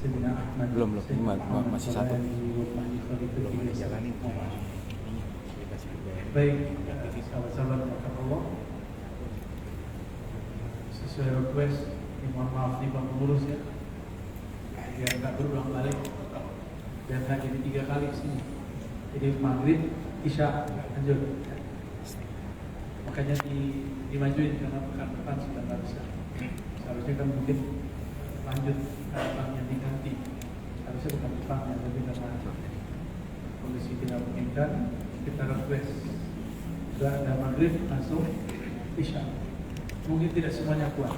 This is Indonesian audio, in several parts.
Sayyidina Ahmad. Belum, masih satu. Belum dijalanin. Baik, sahabat-sahabat makan Allah, sesuai request, mohon maaf nih Pak Pengurus ya, biar nggak berulang balik, biar nggak jadi 3 kali sini. Jadi maghrib, isya, lanjut. Makanya dimajuin karena pekan depan sudah nggak bisa. Seharusnya kan mungkin lanjut yang diganti. Harusnya bukan depannya, tapi karena kondisi tidak memungkinkan, kita request. Sudah ada maghrib, langsung isya. Mungkin tidak semuanya kuat.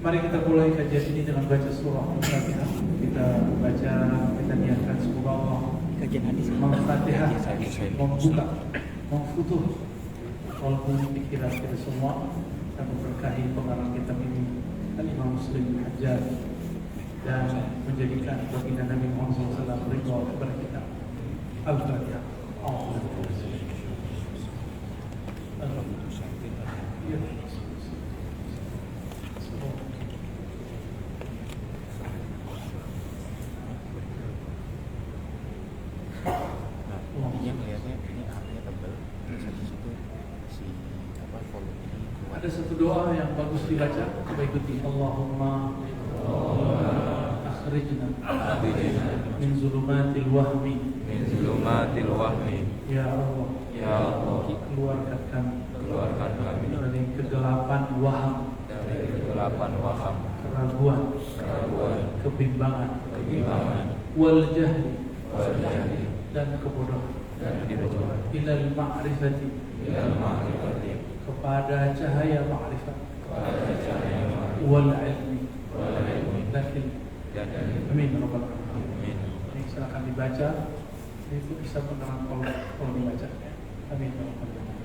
Mari kita mulai kajian ini dengan baca surah Al-Fatihah. Kita baca, kita niatkan semoga Allah Kajian hadis. Al-Fatihah membuka, memfutuh qalbu pikiran kita semua dan memberkahi pengarang kitab ini Al-Imam Muslim Hajjaj dan menjadikan baginda Nabi Muhammad SAW ridha kepada kita. Al-Fatihah. Dia melihatnya ini artinya tebal, terus habis itu si volume ini kuat. Ada satu doa yang bagus dibaca, coba ikuti. Allahumma akhrijna min zulumatil wahmi. Ya Allah, keluarkan kami dari kegelapan waham, keraguan, kebimbangan, wal jahli, dan kebodohan. Ilal ma'rifati, kepada cahaya ma'rifat, wal ilmi, lakin amin rabbal alamin. Ini silakan dibaca. Itu bisa menerang kalau dibaca. Amin rabbal alamin.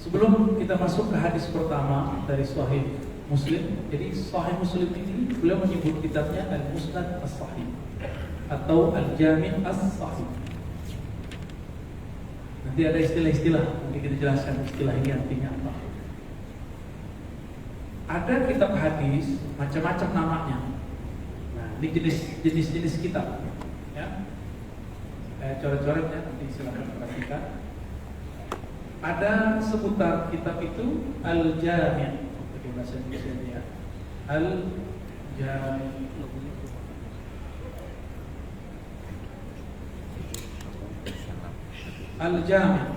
Sebelum kita masuk ke hadis pertama dari Sahih Muslim, jadi Sahih Muslim ini beliau menyebut kitabnya Al-Musnad As-Sahih atau Al-Jami' As-Sahih. Nanti ada istilah-istilah, nanti kita jelaskan istilah ini artinya apa. Ada kitab hadis macam-macam namanya. Nah, ini jenis kitab. Ya, coret-coretnya nanti silakan perhatikan. Ada seputar kitab itu Al-Jami', pakai bahasa Indonesia ya. Al-Jami'. Al-Jami'.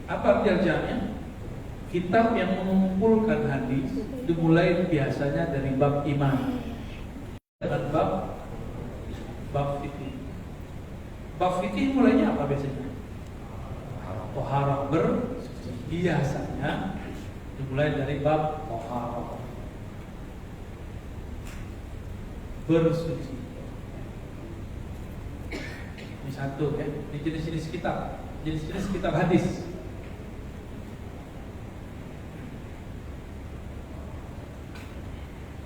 Apa arti Al-Jami'? Kitab yang mengumpulkan hadis dimulai biasanya dari bab iman dan bab fikih. Bab fikih mulainya apa biasanya? Toharah biasanya dimulai dari bab toharah bersuci. Ini satu ya, ini jenis-jenis kitab hadis.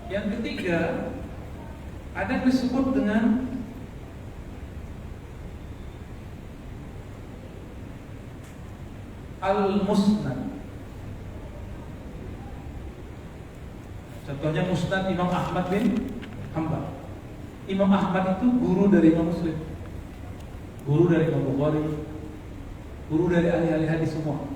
Yang ketiga ada yang disebut dengan Al-Musnad. Contohnya Musnad Imam Ahmad bin Hanbal. Imam Ahmad itu guru dari Imam Muslim, guru dari Imam Bukhari, guru dari ahli-ahli hadis semua.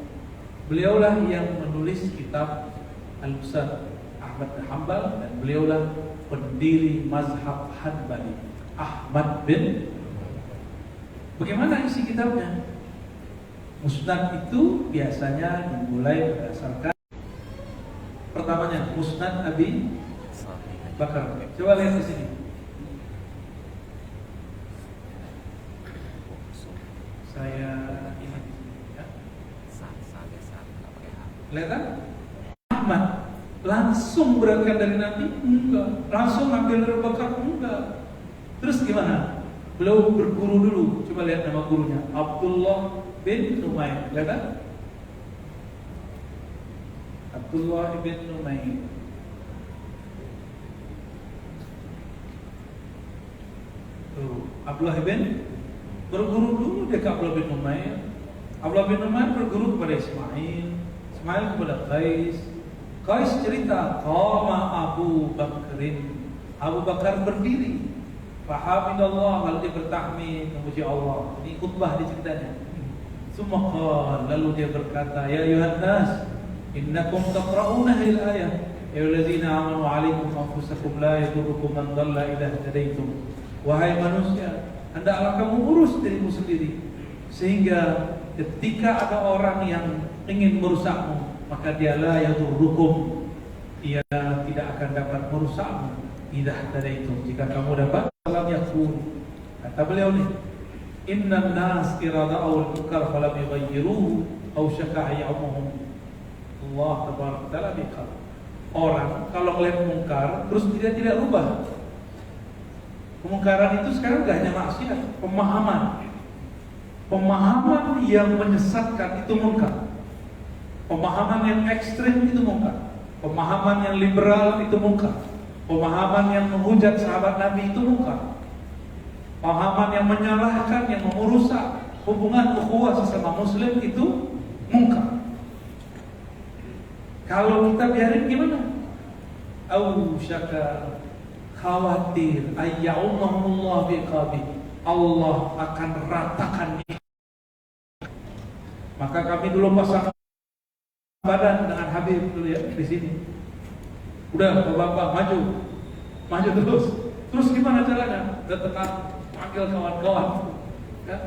Beliaulah yang menulis kitab Al-Musnad Ahmad bin Hanbal dan beliaulah pendiri mazhab Hanbali, Ahmad bin. Bagaimana isi kitabnya? Musnad itu biasanya dimulai berdasarkan pertamanya Musnad Abi Bakar. Coba lihat di sini. Saya ini ya. Lihat kan? Ahmad langsung beratkan dari Nabi? Enggak. Langsung ambil dari Bakar? Enggak. Terus gimana? Beliau berguru dulu. Coba lihat nama gurunya, Abdullah bin Numair. Lihat kan? Abdullah bin Numair. Abdullah bin berguru dulu dia ke Abdullah bin Numair. Abdullah bin Numair berguru kepada Ismail kepada Qais Qais cerita, qama Abu Bakrin. Abu Bakar berdiri. Fahamidallah, lalu dia bertahmid, memuji Allah. Ini khutbah di ceritanya. Summa lalu dia berkata, ya ayuhan nas, innakum taqra'una hadhihi al-ayah. Ya ayyuhallazina amanu 'alaikum anfusakum la yadurrukum man dhalla idza hadaitum. Wahai manusia, hendaklah kamu urus dirimu sendiri, sehingga ketika ada orang yang ingin merusakmu, maka dia la yadurrukum, ia tidak akan dapat merusakmu idza hadaitum, jika kamu dapat salam yakun. Kata beliau nih, innan nas irada'u al-munkar falam yughayyiruhu aw syaka ya'umuhum. Allah tabaraka taala biqal. Orang kalau melihat mungkar terus tidak rubah. Kemungkaran itu sekarang gak hanya maksiat, pemahaman yang menyesatkan itu mungkar, pemahaman yang ekstrim itu mungkar, pemahaman yang liberal itu mungkar, pemahaman yang menghujat sahabat Nabi itu mungkar, pemahaman yang menyalahkan, yang merusak hubungan ukhuwah sesama muslim itu mungkar. Kalau kita biarin gimana? Syaka, khawatir ayya'ummahullah biqabi, Allah akan ratakan. Maka kami dulu pasang badan dengan Habib dulu ya di sini. Udah bapak maju terus gimana caranya? Datang panggil kawan-kawan ya.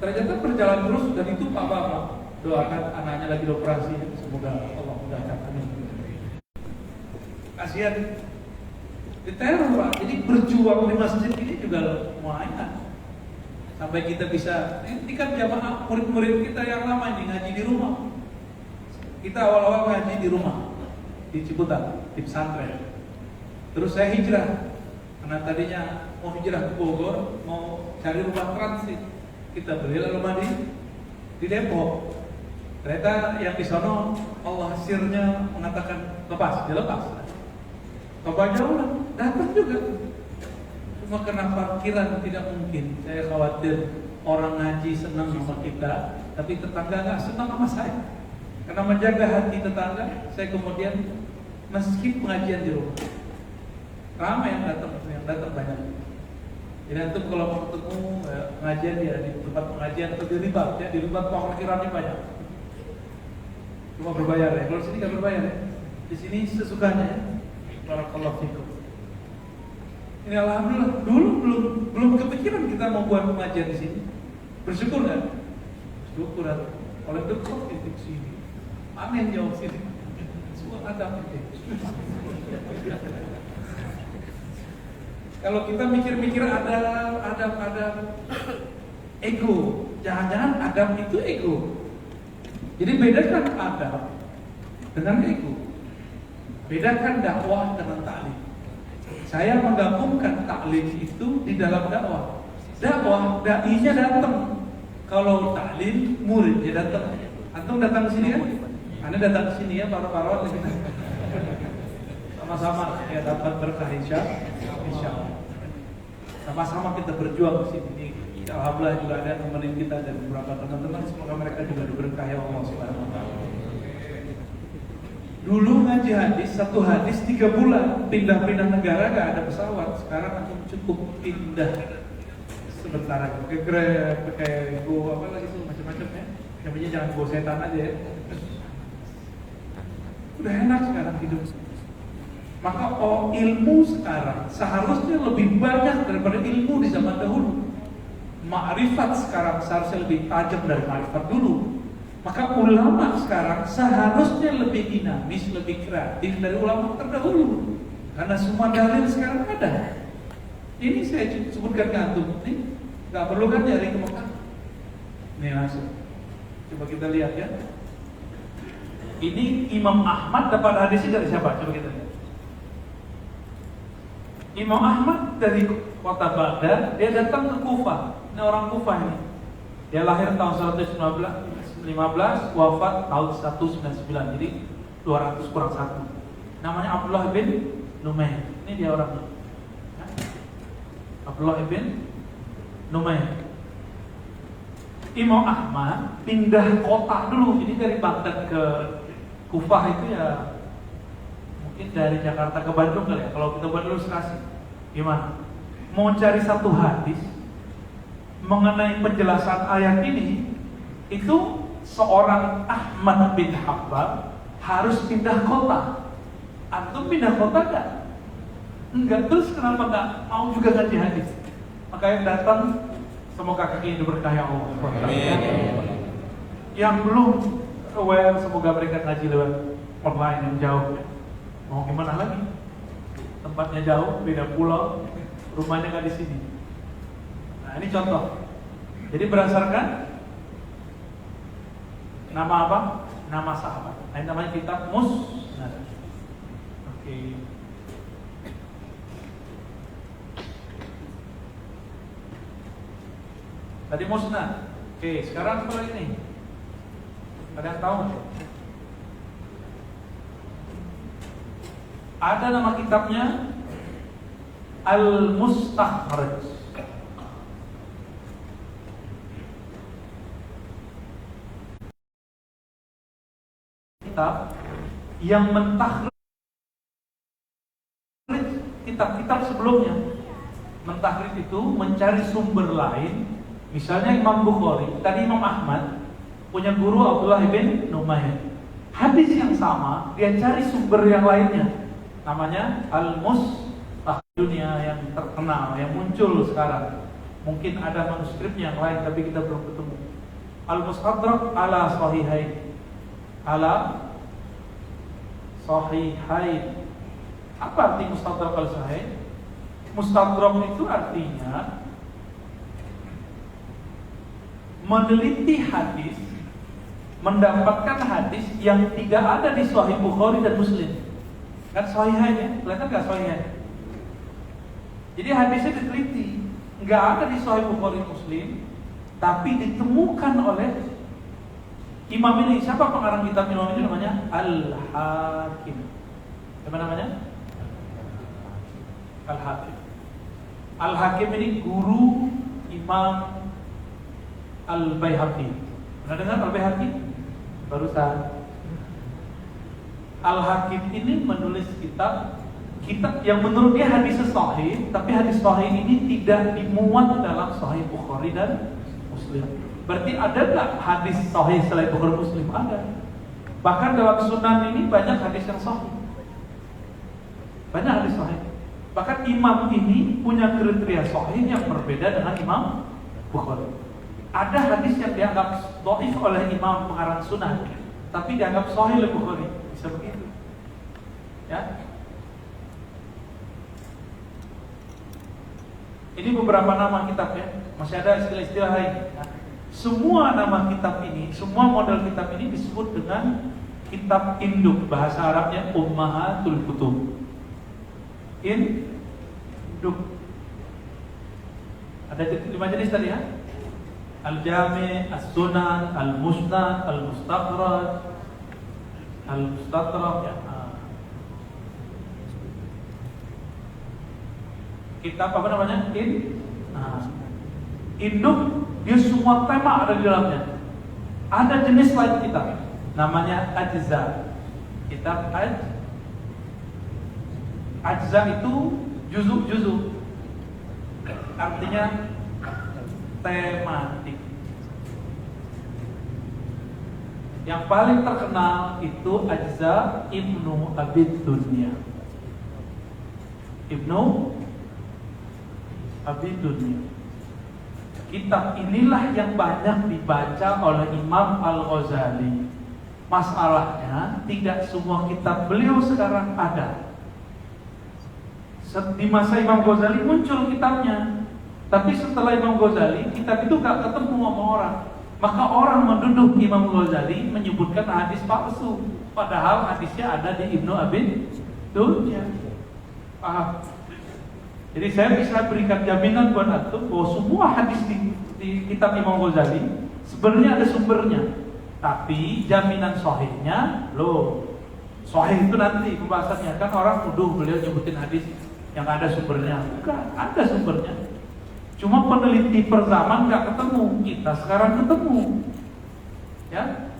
Ternyata berjalan terus, dan itu Pak Bapak doakan anaknya lagi operasi, semoga Allah mudahkan. Amin. Kasihan diteror Pak, jadi berjuang di masjid ini juga lumayan sampai kita bisa. Ini kan jamaah murid-murid kita yang lama ini ngaji di rumah. Kita awal-awal ngaji di rumah di Ciputat, di pesantren. Terus saya hijrah karena tadinya mau hijrah ke Bogor, mau cari rumah transit. Kita beli rumah di Depok. Ternyata yang di sono Allah hasilnya mengatakan lepas, dia lepas. Coba jauh lah, dapat juga. Cuma karena parkiran tidak mungkin. Saya khawatir orang ngaji senang sama kita, tapi tetangga nggak senang sama saya. Karena menjaga hati tetangga, saya kemudian meskip pengajian di rumah. Ramai yang datang banyak. Jadi antum kalau mau ketemu pengajian ya di tempat pengajian atau di ribat ya, di ribat parkirannya banyak. Cuma berbayar ya. Kalau sini nggak berbayar ya. Di sini sesukanya ya. Barakallahu fikum. Ini alhamdulillah, dulu belum kepikiran kita mau buat pengajian di sini. Bersyukur kan? Bersyukur kan? Oleh dekat di sini. Amin jauh sini. Semua ada. Kalau kita mikir-mikir ada ego, jangan-jangan Adam itu ego. Jadi bedakan adab dengan ego. Bedakan dakwah dengan taklim. Saya menggabungkan taklim itu di dalam dakwah. Dakwah, dai-nya datang. Kalau taklim, muridnya datang. Antum datang ke sini ya? Anda datang ke sini ya, para-para sama-sama ya dapat berkah insyaallah. Sama-sama kita berjuang di sini. Alhamdulillah juga ada teman kita dan beberapa teman-teman, semoga mereka juga diberkahi Allah Subhanahu wa taala. Dulu ngaji hadis, satu hadis 3 bulan, pindah-pindah negara gak ada pesawat. Sekarang aku cukup pindah sebentar aja, pakai Grab, pakai Go, apa lagi tuh macam-macam ya. Yang penting jangan Go setan aja ya. Udah enak sekarang hidup. Maka ilmu sekarang seharusnya lebih banyak daripada ilmu di zaman dahulu. Ma'rifat sekarang seharusnya lebih tajam dari ma'rifat dulu. Maka ulama sekarang seharusnya lebih dinamis, lebih kreatif dari ulama terdahulu. Karena semua dalil sekarang ada. Ini saya sebutkan ke antum. Nih, nggak perlu kan nyari ke Mekah. Nih langsung. Coba kita lihat ya. Ini Imam Ahmad dapat hadisnya dari siapa? Coba kita lihat. Imam Ahmad dari kota Baghdad, dia datang ke Kufah. Ini orang Kufah ini. Dia lahir tahun 115, wafat tahun 199, jadi 200 kurang 1. Namanya Abdullah bin Numair. Ini dia orangnya. Abdullah bin Numair. Imam Ahmad pindah kota dulu, jadi dari Baghdad ke Kufah itu ya mungkin dari Jakarta ke Bandung kali ya. Kalau kita buat ilustrasi, gimana? Mau cari satu hadis mengenai penjelasan ayat ini, itu seorang Ahmad bin Hanbal harus pindah kota. Antum pindah kota enggak? Enggak, terus kenapa enggak mau juga ngaji hadis? Maka yang datang, semoga kaki ini berkah ya Allah. Amin. Yang belum aware, semoga mereka ngaji lewat online yang jauh. Mau gimana lagi? Tempatnya jauh, beda pulau, rumahnya nggak di sini. Nah ini contoh. Jadi berdasarkan nama apa? Nama sahabat. Nah, ini namanya kitab Musnad. Oke. Tadi Musnad. Oke, sekarang apa lagi nih? Ada yang tahu? Ada nama kitabnya Al-Mustakhraj. Kitab yang mentakhrij kitab-kitab sebelumnya. Mentakhrij itu mencari sumber lain. Misalnya Imam Bukhari, tadi Imam Ahmad punya guru Abdullah bin Numair. Hadis yang sama, dia cari sumber yang lainnya. Namanya Al-Mustadrak, dunia yang terkenal, yang muncul sekarang. Mungkin ada manuskrip yang lain, tapi kita belum ketemu. Al-Mustadrak ala Sahihain. Ala Sahihain. Apa arti Mustadrak ala Sahihain? Mustadrak itu artinya meneliti hadis, mendapatkan hadis yang tidak ada di Sahih Bukhari dan Muslim. Kan Sahihain ya, kelihatan nggak Sahihain? Jadi hadisnya diteliti, nggak ada di Sahih Bukhari Muslim, tapi ditemukan oleh imam ini. Siapa pengarang kitab imam ini? Namanya Al-Hakim. Apa namanya? Al-Hakim. Al-Hakim ini guru Imam Al-Baihaqi. Pernah dengar Al-Baihaqi? Barusan. Al-Hakim ini menulis kitab yang menurut dia hadis sahih, tapi hadis sahih ini tidak dimuat dalam Sahih Bukhari dan Muslim. Berarti ada nggak hadis sahih selain Bukhari Muslim? Ada. Bahkan dalam Sunan ini banyak hadis yang sahih. Banyak hadis sahih. Bahkan imam ini punya kriteria sahih yang berbeda dengan Imam Bukhari. Ada hadis yang dianggap dhaif oleh imam pengarang Sunan, tapi dianggap sahih oleh Bukhari. Bisa begitu. Ya. Ini beberapa nama kitab ya. Masih ada istilah-istilah lain. Nah, semua nama kitab ini, semua model kitab ini disebut dengan kitab induk. Bahasa Arabnya Ummahatul Kutub. Induk. Ada 5 jenis tadi ya. Al-Jami', As-Sunan, Al-Musnad, Al-Mustakhraj, Al-Mustadrak ya. Kitab apa namanya? Induk, dia semua tema ada di dalamnya. Ada jenis lain kitab, namanya Ajza. Kitab Ajza itu juzuk-juzuk, artinya tematik. Yang paling terkenal itu Ajza Ibnu Abid Dunya. Ibnu Abid Dunya. Kitab inilah yang banyak dibaca oleh Imam Al-Ghazali. Masalahnya tidak semua kitab beliau sekarang ada. Di masa Imam Ghazali muncul kitabnya, tapi setelah Imam Ghazali kitab itu gak ketemu sama orang. Maka orang menduduh Imam Ghazali menyebutkan hadis palsu, padahal hadisnya ada di Ibnu Abid Dunya. Paham? Jadi saya bisa berikan jaminan buat antum bahwa semua hadis di kitab Imam Ghazali sebenarnya ada sumbernya. Tapi jaminan sahihnya, sahih itu nanti pembahasannya. Kan orang nuduh beliau nyebutin hadis yang ada sumbernya. Bukan, ada sumbernya. Cuma peneliti per zaman nggak ketemu. Kita sekarang ketemu. Ya.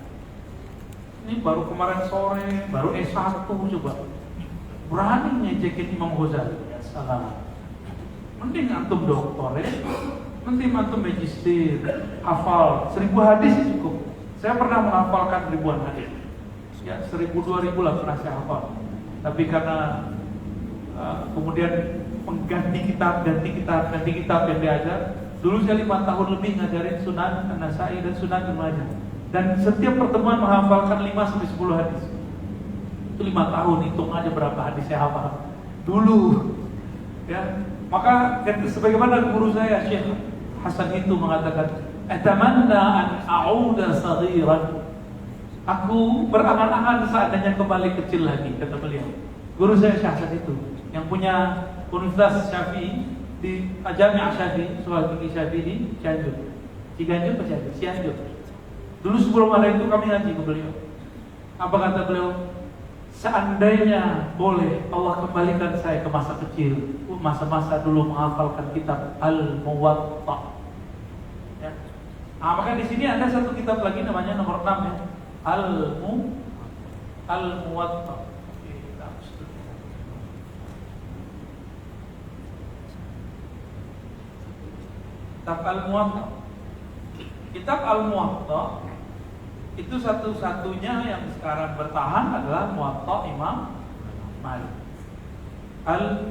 Ini baru kemarin sore, baru S1 coba. Berani ngejekin Imam Ghazali. Ya salah. Mending antum doktor ya. Mending antum magister, hafal 1000 hadis cukup. Saya pernah menghafalkan ribuan hadis. Ya, 1000-2000 lah pernah saya hafal. Tapi karena kemudian ganti kitab yang diajar. Dulu saya 5 tahun lebih ngajarin Sunan An-Nasai dan Sunan Ibnu Majah. Dan setiap pertemuan menghafalkan 5-10 hadis. Itu 5 tahun, hitung aja berapa hadis saya hafal dulu. Ya, maka sebagaimana guru saya Syekh Hasan itu mengatakan, "Atamanna an a'uda saghiran." Aku berangan-angan seandainya kembali kecil lagi, kata beliau. Guru saya Syekh Hasan itu yang punya Universitas Syafi'i di Jami' Syafi'i, Sekolah Tinggi Syafi'i di Cianjur. Cianjur apa Cianjur? Dulu sebelum ada itu kami ngaji ke beliau. Apa kata beliau? Seandainya boleh Allah kembalikan saya ke masa kecil, masa-masa dulu menghafalkan kitab Al-Muwatta. Ya. Nah, maka di sini ada satu kitab lagi namanya nomor 6 ya. Al-Muwatta. Kitab Al-Muwatta. Kitab Al-Muwatta itu satu-satunya yang sekarang bertahan adalah Muwatta Imam Malik. Al-Muwatta.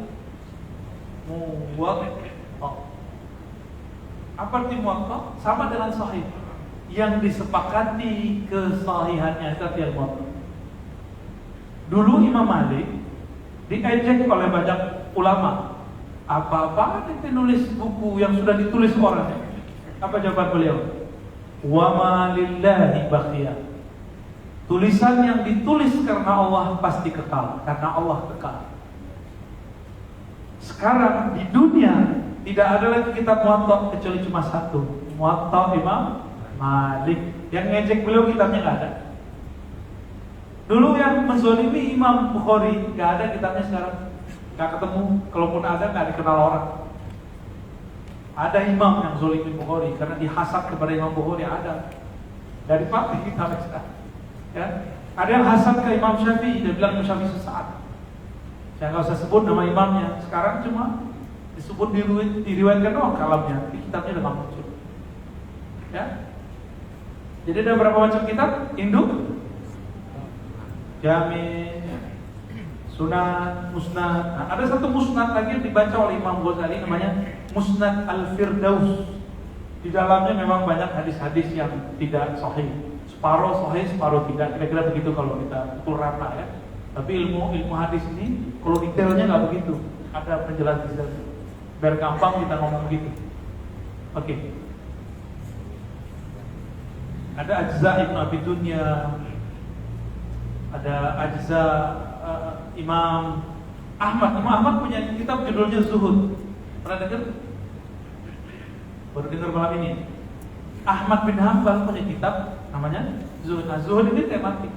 Apa arti Muwatta? Sama dengan Sahih. Yang disepakati kesahihannya itu Al-Muwatta. Dulu Imam Malik diejek oleh banyak ulama. Apa-apa itu nulis buku yang sudah ditulis orang. Apa jawaban beliau? Wa ma lillahi baqiya. Tulisan yang ditulis karena Allah pasti kekal, karena Allah kekal. Sekarang di dunia tidak ada lagi kitab Muwatta kecuali cuma satu, Muwatta Imam Malik. Yang ngejek beliau kitabnya nggak ada. Dulu yang menzolimi Imam Bukhari nggak ada kitabnya, sekarang nggak ketemu. Kalaupun ada nggak dikenal orang. Ada imam yang zolimin Bukhari karena dihasad kepada Imam Bukhari, ada. Dari pakai kitab sekarang. Ya. Ada yang hasad ke Imam Syafi'i, dia bilang Imam Syafi'i sesat. Saya nggak usah sebut nama imamnya. Sekarang cuma disebut diriwayatkan doang kalamnya, di kitabnya udah muncul. Ya. Jadi ada berapa macam kitab? Induk, Jami, Sunan, Musnad. Nah, ada satu musnad lagi yang dibaca oleh Imam Ghazali namanya Musnad Al-Firdaus. Di dalamnya memang banyak hadis-hadis yang tidak sahih. Separuh sahih, separuh tidak. Kira-kira begitu kalau kita pukul rata ya. Tapi ilmu hadis ini kalau detailnya nggak begitu. Ada penjelasan detailnya. Biar gampang kita ngomong gitu. Oke. Ada Ajza Ibn Abi Dunya. Ada Ajza Imam Ahmad. Imam Ahmad punya kitab judulnya Zuhud. Pernah dengar? Baru dengar malam ini. Ahmad bin Hanbal punya kitab namanya Zuhud. Nah, Zuhud ini tematik.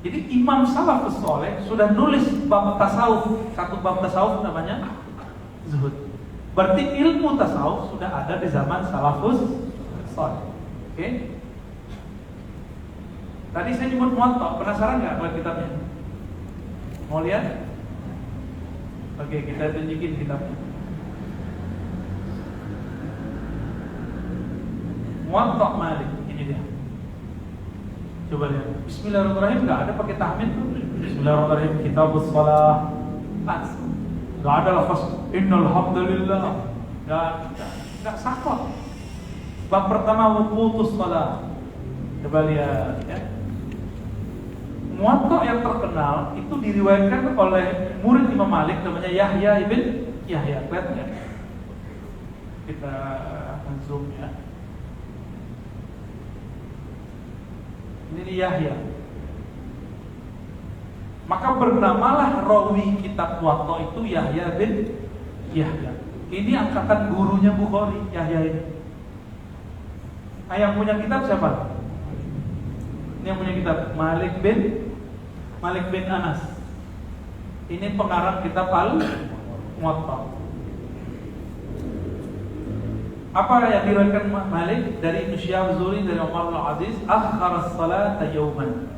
Jadi Imam Salafus Saleh sudah nulis bab tasawuf, satu bab tasawuf namanya Zuhud. Berarti ilmu tasawuf sudah ada di zaman Salafus Saleh. Oke? Tadi saya nyebut Muwatta, penasaran nggak buat kitabnya? Mau lihat? Oke, kita tunjukin kitabnya. Muwatta Malik, ini dia. Coba lihat. Bismillahirrahmanirrahim, nggak ada pakai tahmid tuh. Bismillahirrahmanirrahim, kitabus shalah. Nggak ada lafaz innal hamdalillah. Nggak sakot. Bab pertama wuqutus shalah. Coba lihat ya. Muwatta yang terkenal itu diriwayatkan oleh murid Imam Malik namanya Yahya ibn Yahya. Kelihatan ya? Kita zoom ya. Ini Yahya. Maka bernamalah rawi kitab Muwatta itu Yahya bin Yahya. Ini angkatan gurunya Bukhari, Yahya ini. Yang punya kitab siapa? Ini yang punya kitab Malik bin Anas. Ini pengarang kitab Al-Muwatta. Apa yang diriwayatkan Malik dari Ibnu Syihab Zuhri dari Umar bin Aziz, akhara as-salata yawman.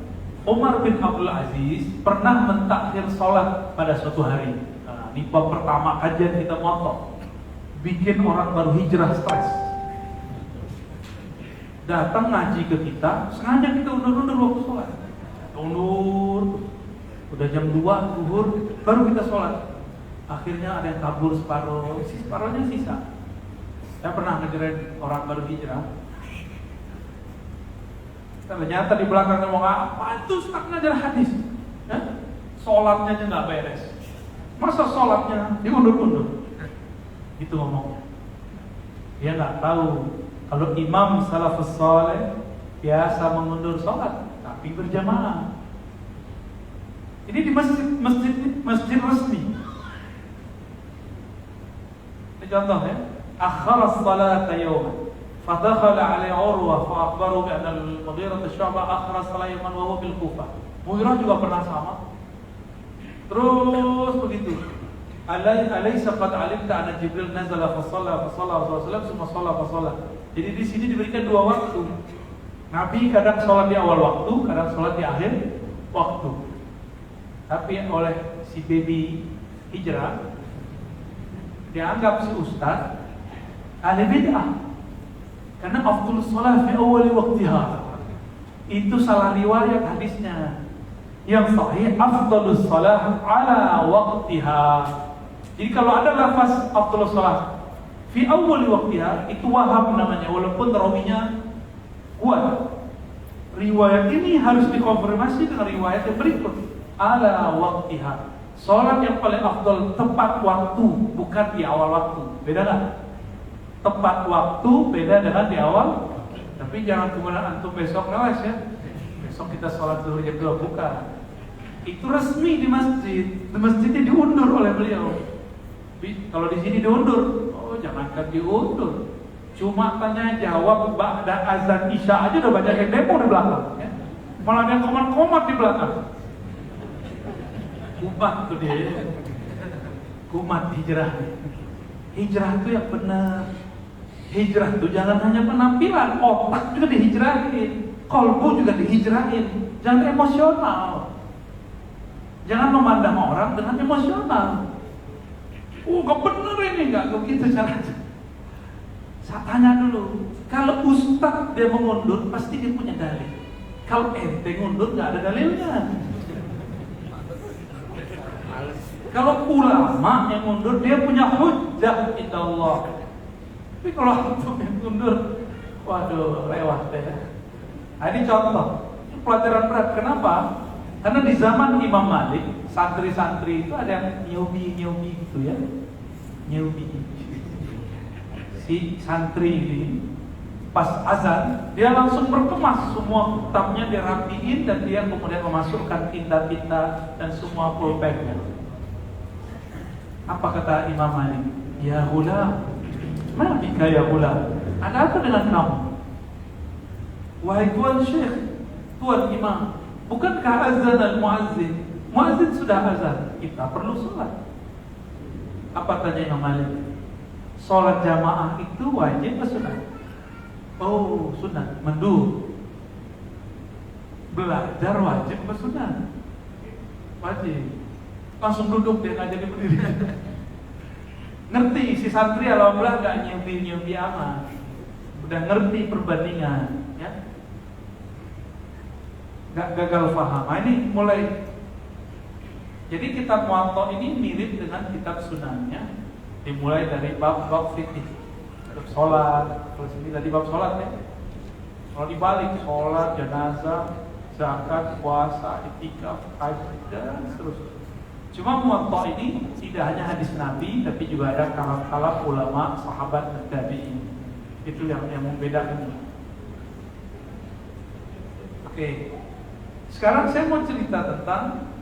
Umar bin Abdul Aziz pernah mentakhir salat pada suatu hari. Nah, ini bab pertama kajian kita moto. Bikin orang baru hijrah stres. Datang ngaji ke kita, sengaja kita undur-undur waktu sholat. Undur, udah jam 2 zuhur, baru kita sholat. Akhirnya ada yang kabur separuhnya sisa. Saya pernah ngajarin orang baru hijrah. Ternyata di belakang ngomong apa itu Ustaz ngajar hadis. Sholatnya aja nggak beres. Masa sholatnya diundur-undur? Itu ngomongnya. Dia nggak tahu kalau imam salafus saleh biasa mengundur sholat, tapi berjamaah. Ini di masjid resmi. Ini contoh ya. Akhara as-salata yawman, fadakhala alaihi Urwah fa akhbaru bi anna al-Mughirah asy-Syu'bah akhara as-salata yawman wa huwa bil Kufah. Mughirah juga pernah sama. Terus begitu. Alaysa qad alimta anna Jibril nazala fa shalla Rasulullah summa shalla fa shalla. Jadi di sini diberikan 2 waktu. Nabi kadang sholat di awal waktu, kadang sholat di akhir waktu. Tapi oleh si baby hijrah dianggap si ustaz ahli bid'ah. Karena afdhalus shalah fi awal waqtiha. Itu salah riwayat hadisnya. Yang sahih afdhalus shalah ala waqtiha. Jadi kalau ada lafaz afdhalus shalah fi awal waqtiha, itu waham namanya, walaupun rawinya kuat. Riwayat ini harus dikonfirmasi dengan riwayat yang berikut. Ala waqtiha. Salat yang paling afdal tepat waktu, bukan di awal waktu. Beda kan? Tepat waktu beda dengan di awal. Tapi jangan kemudian antum besok ngeles ya. Besok kita salat zuhur jam 2, bukan. Itu resmi di masjid. Di masjidnya diundur oleh beliau. Kalau di sini diundur, jangankan diundur, cuma tanya jawab ba'da azan isya aja udah banyak yang demo di belakang ya. Malah ada yang komat-komat di belakang. Kumat tuh dia. Kumat hijrah. Hijrah itu yang benar. Hijrah itu jangan hanya penampilan, otak juga dihijrahin, kolbu juga dihijrahin. Jangan emosional. Jangan memandang orang dengan emosional. Gak bener ini, gak begitu caranya. Saya tanya dulu, kalau ustaz dia mengundur, pasti dia punya dalil. Kalau ente ngundur, gak ada dalilnya. Kalau ulama yang mundur, dia punya hujjah inda Allah. Tapi kalau antum yang mundur, waduh, lewat deh. Nah, ini contoh, ini pelajaran berat. Kenapa? Karena di zaman Imam Malik, santri-santri itu ada yang nyubi gitu ya. Nyubi. Si santri ini pas azan, dia langsung berkemas, semua kitabnya dirapiin dan dia kemudian memasukkan tinta-tinta dan semua pulpennya. Apa kata Imam Malik? Ya ghulam, mana bika ya ghulam? Ada apa dengan kamu? Wahai tuan syekh, tuan imam, bukankah azan al-muazzin? Muazzin sudah azan, kita perlu sholat. Apa tanya Imam Malik? Sholat jamaah itu wajib atau sunat? Oh, sunat, manduh. Belajar wajib atau sunat? Wajib. Langsung duduk dia nggak jadi berdiri. Ngerti si santri alhamdulillah nggak nyubi amat. Udah ngerti perbandingan, ya. Nggak gagal paham. Nah, ini mulai. Jadi kitab Muwatta ini mirip dengan kitab Sunannya. Dimulai dari bab fikih, bab sholat. Kalau sini tadi bab sholat ya. Kalau dibalik sholat, jenazah, zakat, puasa, itikaf, haji dan seterusnya. Cuma Muwatta ini tidak hanya hadis Nabi, tapi juga ada kalam-kalam ulama, sahabat dan tabi'in. Itu yang membedakan. Oke. Sekarang saya mau cerita tentang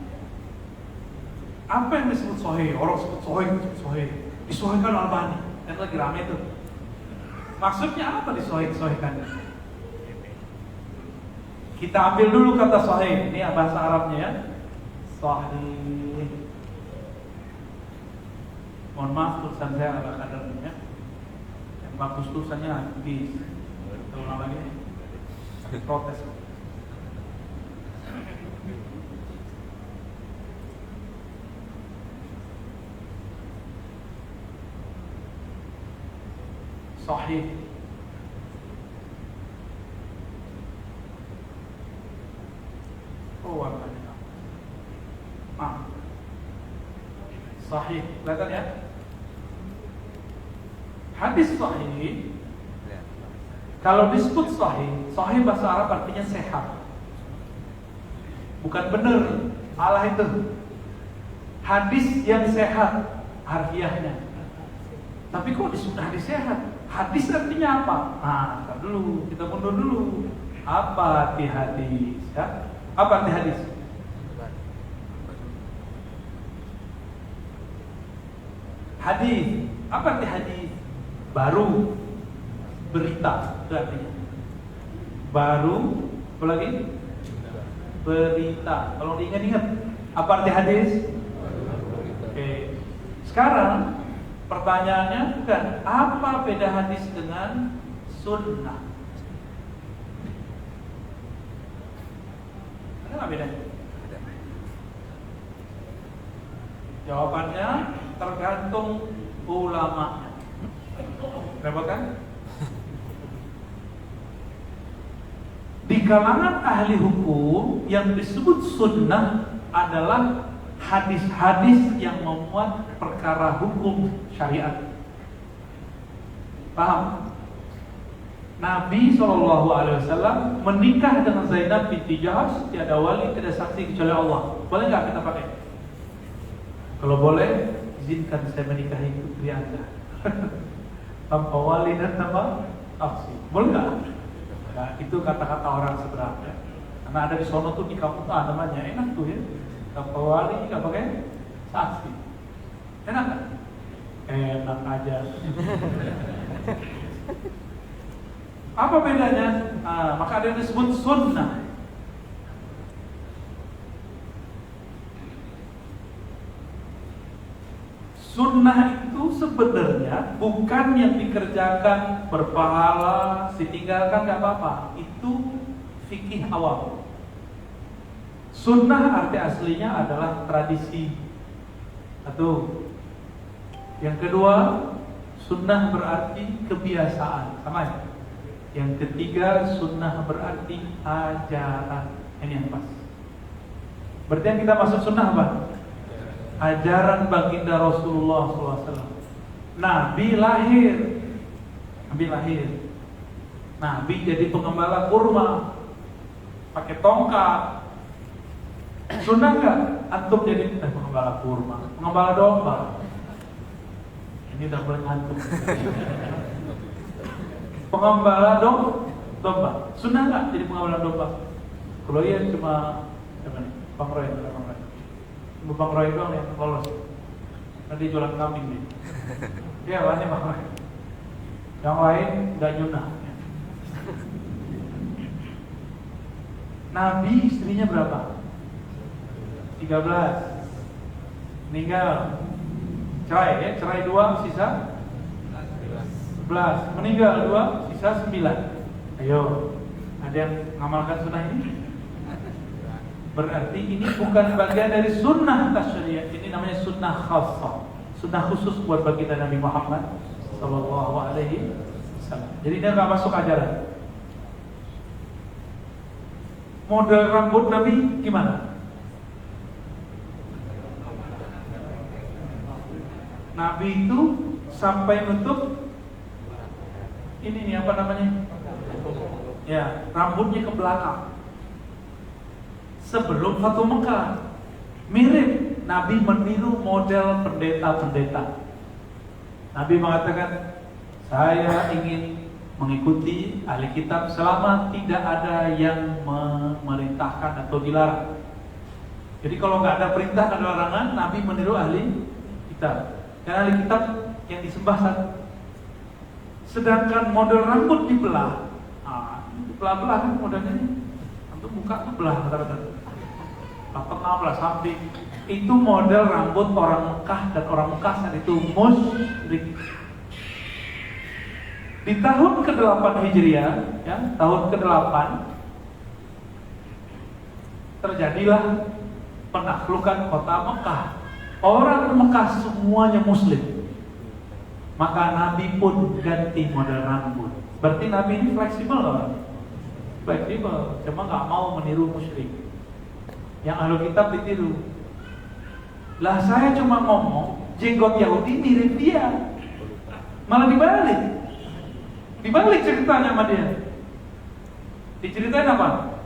apa yang disebut sahih. Orang sebut sahih. Disahihkan Albani. Yang lagi rame itu. Maksudnya apa disahihkan? Kita ambil dulu kata sahih. Ini bahasa Arabnya ya. Sahih. Mohon maaf tulisan saya agak kadarnya. Yang bagus tulisannya hadis. Ulang lagi. Protes. Sahih. Oh, warnanya. Sahih. Kelihatan ya? Hadis sahih. Kalau disebut sahih, sahih bahasa Arab artinya sehat. Bukan benar, Allah itu. Hadis yang sehat harfiahnya. Tapi kok disebut hadis sehat? Hadis artinya apa? Ntar dulu, kita mundur dulu. Apa arti hadis? Ya? Apa arti hadis? Hadis. Apa arti hadis? Baru. Berita. Itu artinya. Baru. Apa lagi? Berita. Kalau diingat-ingat, apa arti hadis? Oke. Sekarang pertanyaannya bukan apa beda hadis dengan sunnah? Ada nggak bedanya? Jawabannya tergantung ulamanya. Repot kan? Di kalangan ahli hukum yang disebut sunnah adalah hadis-hadis yang memuat perkara hukum syariat. Paham? Nabi SAW menikah dengan Zainab binti Jahsh, tiada wali, tiada saksi kecuali Allah. Boleh nggak kita pakai? Kalau boleh, izinkan saya menikahi putri Anda tanpa wali dan tanpa saksi. Boleh nggak? Nah, itu kata-kata orang sebenarnya. Karena ada di sono tuh di kampung namanya enak tuh ya. Tanpa wali, nggak pakai saksi. Enak nggak? Enak aja. Apa bedanya? Maka ada yang disebut sunnah. Sunnah itu sebenarnya bukan yang dikerjakan berpahala, ditinggalkan nggak apa-apa. Itu fikih awam. Sunnah arti aslinya adalah tradisi. Satu. Yang kedua, sunnah berarti kebiasaan. Sama ya? Yang ketiga, sunnah berarti ajaran. Ini yang pas. Berarti yang kita maksud sunnah apa? Ajaran baginda Rasulullah SAW. Nabi lahir. Nabi jadi pengembala kurma, pakai tongkat. Sunnah nggak? Antum jadi pengembala kurma, pengembala domba. Ini udah mulai ngantuk. Pengembala domba. Sunnah nggak jadi pengembala domba? Kalau iya cuma siapa nih? Bang Roy. Bang Roy doang yang lolos. Nanti jualan kambing nih. Dia lainnya Bang Roy. Yang lain nggak nyunah. Nabi istrinya berapa? 13. Meninggal. Cerai ya, cerai 2 sisa 11. Meninggal 2 sisa 9. Ayo, ada yang ngamalkan sunnah ini? Berarti ini bukan bagian dari sunnah tasyri'iyah. Ini namanya sunnah khassah, sunnah khusus buat baginda Nabi Muhammad sallallahu alaihi wasallam. Jadi dia nggak masuk ajaran. Model rambut Nabi gimana? Nabi itu sampai nutup ini nih apa namanya? Ya, rambutnya ke belakang. Sebelum Fatu Mekah, mirip Nabi meniru model pendeta-pendeta. Nabi mengatakan, saya ingin mengikuti ahli kitab selama tidak ada yang memerintahkan atau dilarang. Jadi kalau nggak ada perintah dan larangan, Nabi meniru ahli kitab. Karena ahli kitab yang disembah satu. Sedangkan model rambut dibelah, belah-belah kan modelnya. Untuk buka tuh belah kata-kata. Tengah belah samping. Itu model rambut orang Mekah, dan orang Mekah saat itu musyrik. Di tahun ke-8 Hijriah, ya, tahun ke-8 terjadilah penaklukan kota Mekah. Orang Mekah semuanya Muslim. Maka Nabi pun ganti model rambut. Berarti Nabi ini fleksibel kan? Fleksibel, cuma nggak mau meniru musyrik. Yang ahlu kitab ditiru. Lah saya cuma ngomong jenggot Yahudi mirip dia. Malah dibalik. Dibalik ceritanya sama dia. Diceritain apa?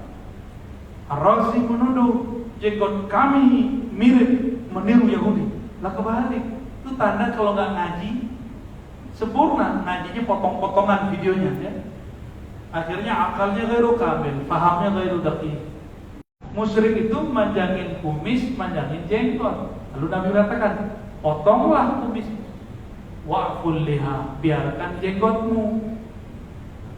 Ar-Razi menuduh jenggot kami mirip meniru Yahudi. Lah kebalik. Itu tanda kalau nggak ngaji sempurna, ngajinya potong-potongan videonya ya. Akhirnya akalnya gairu kamil, pahamnya gairu daqi. Musyrik itu manjangin kumis, manjangin jenggot. Lalu Nabi katakan, potonglah kumis, wa'ful liha, biarkan jenggotmu.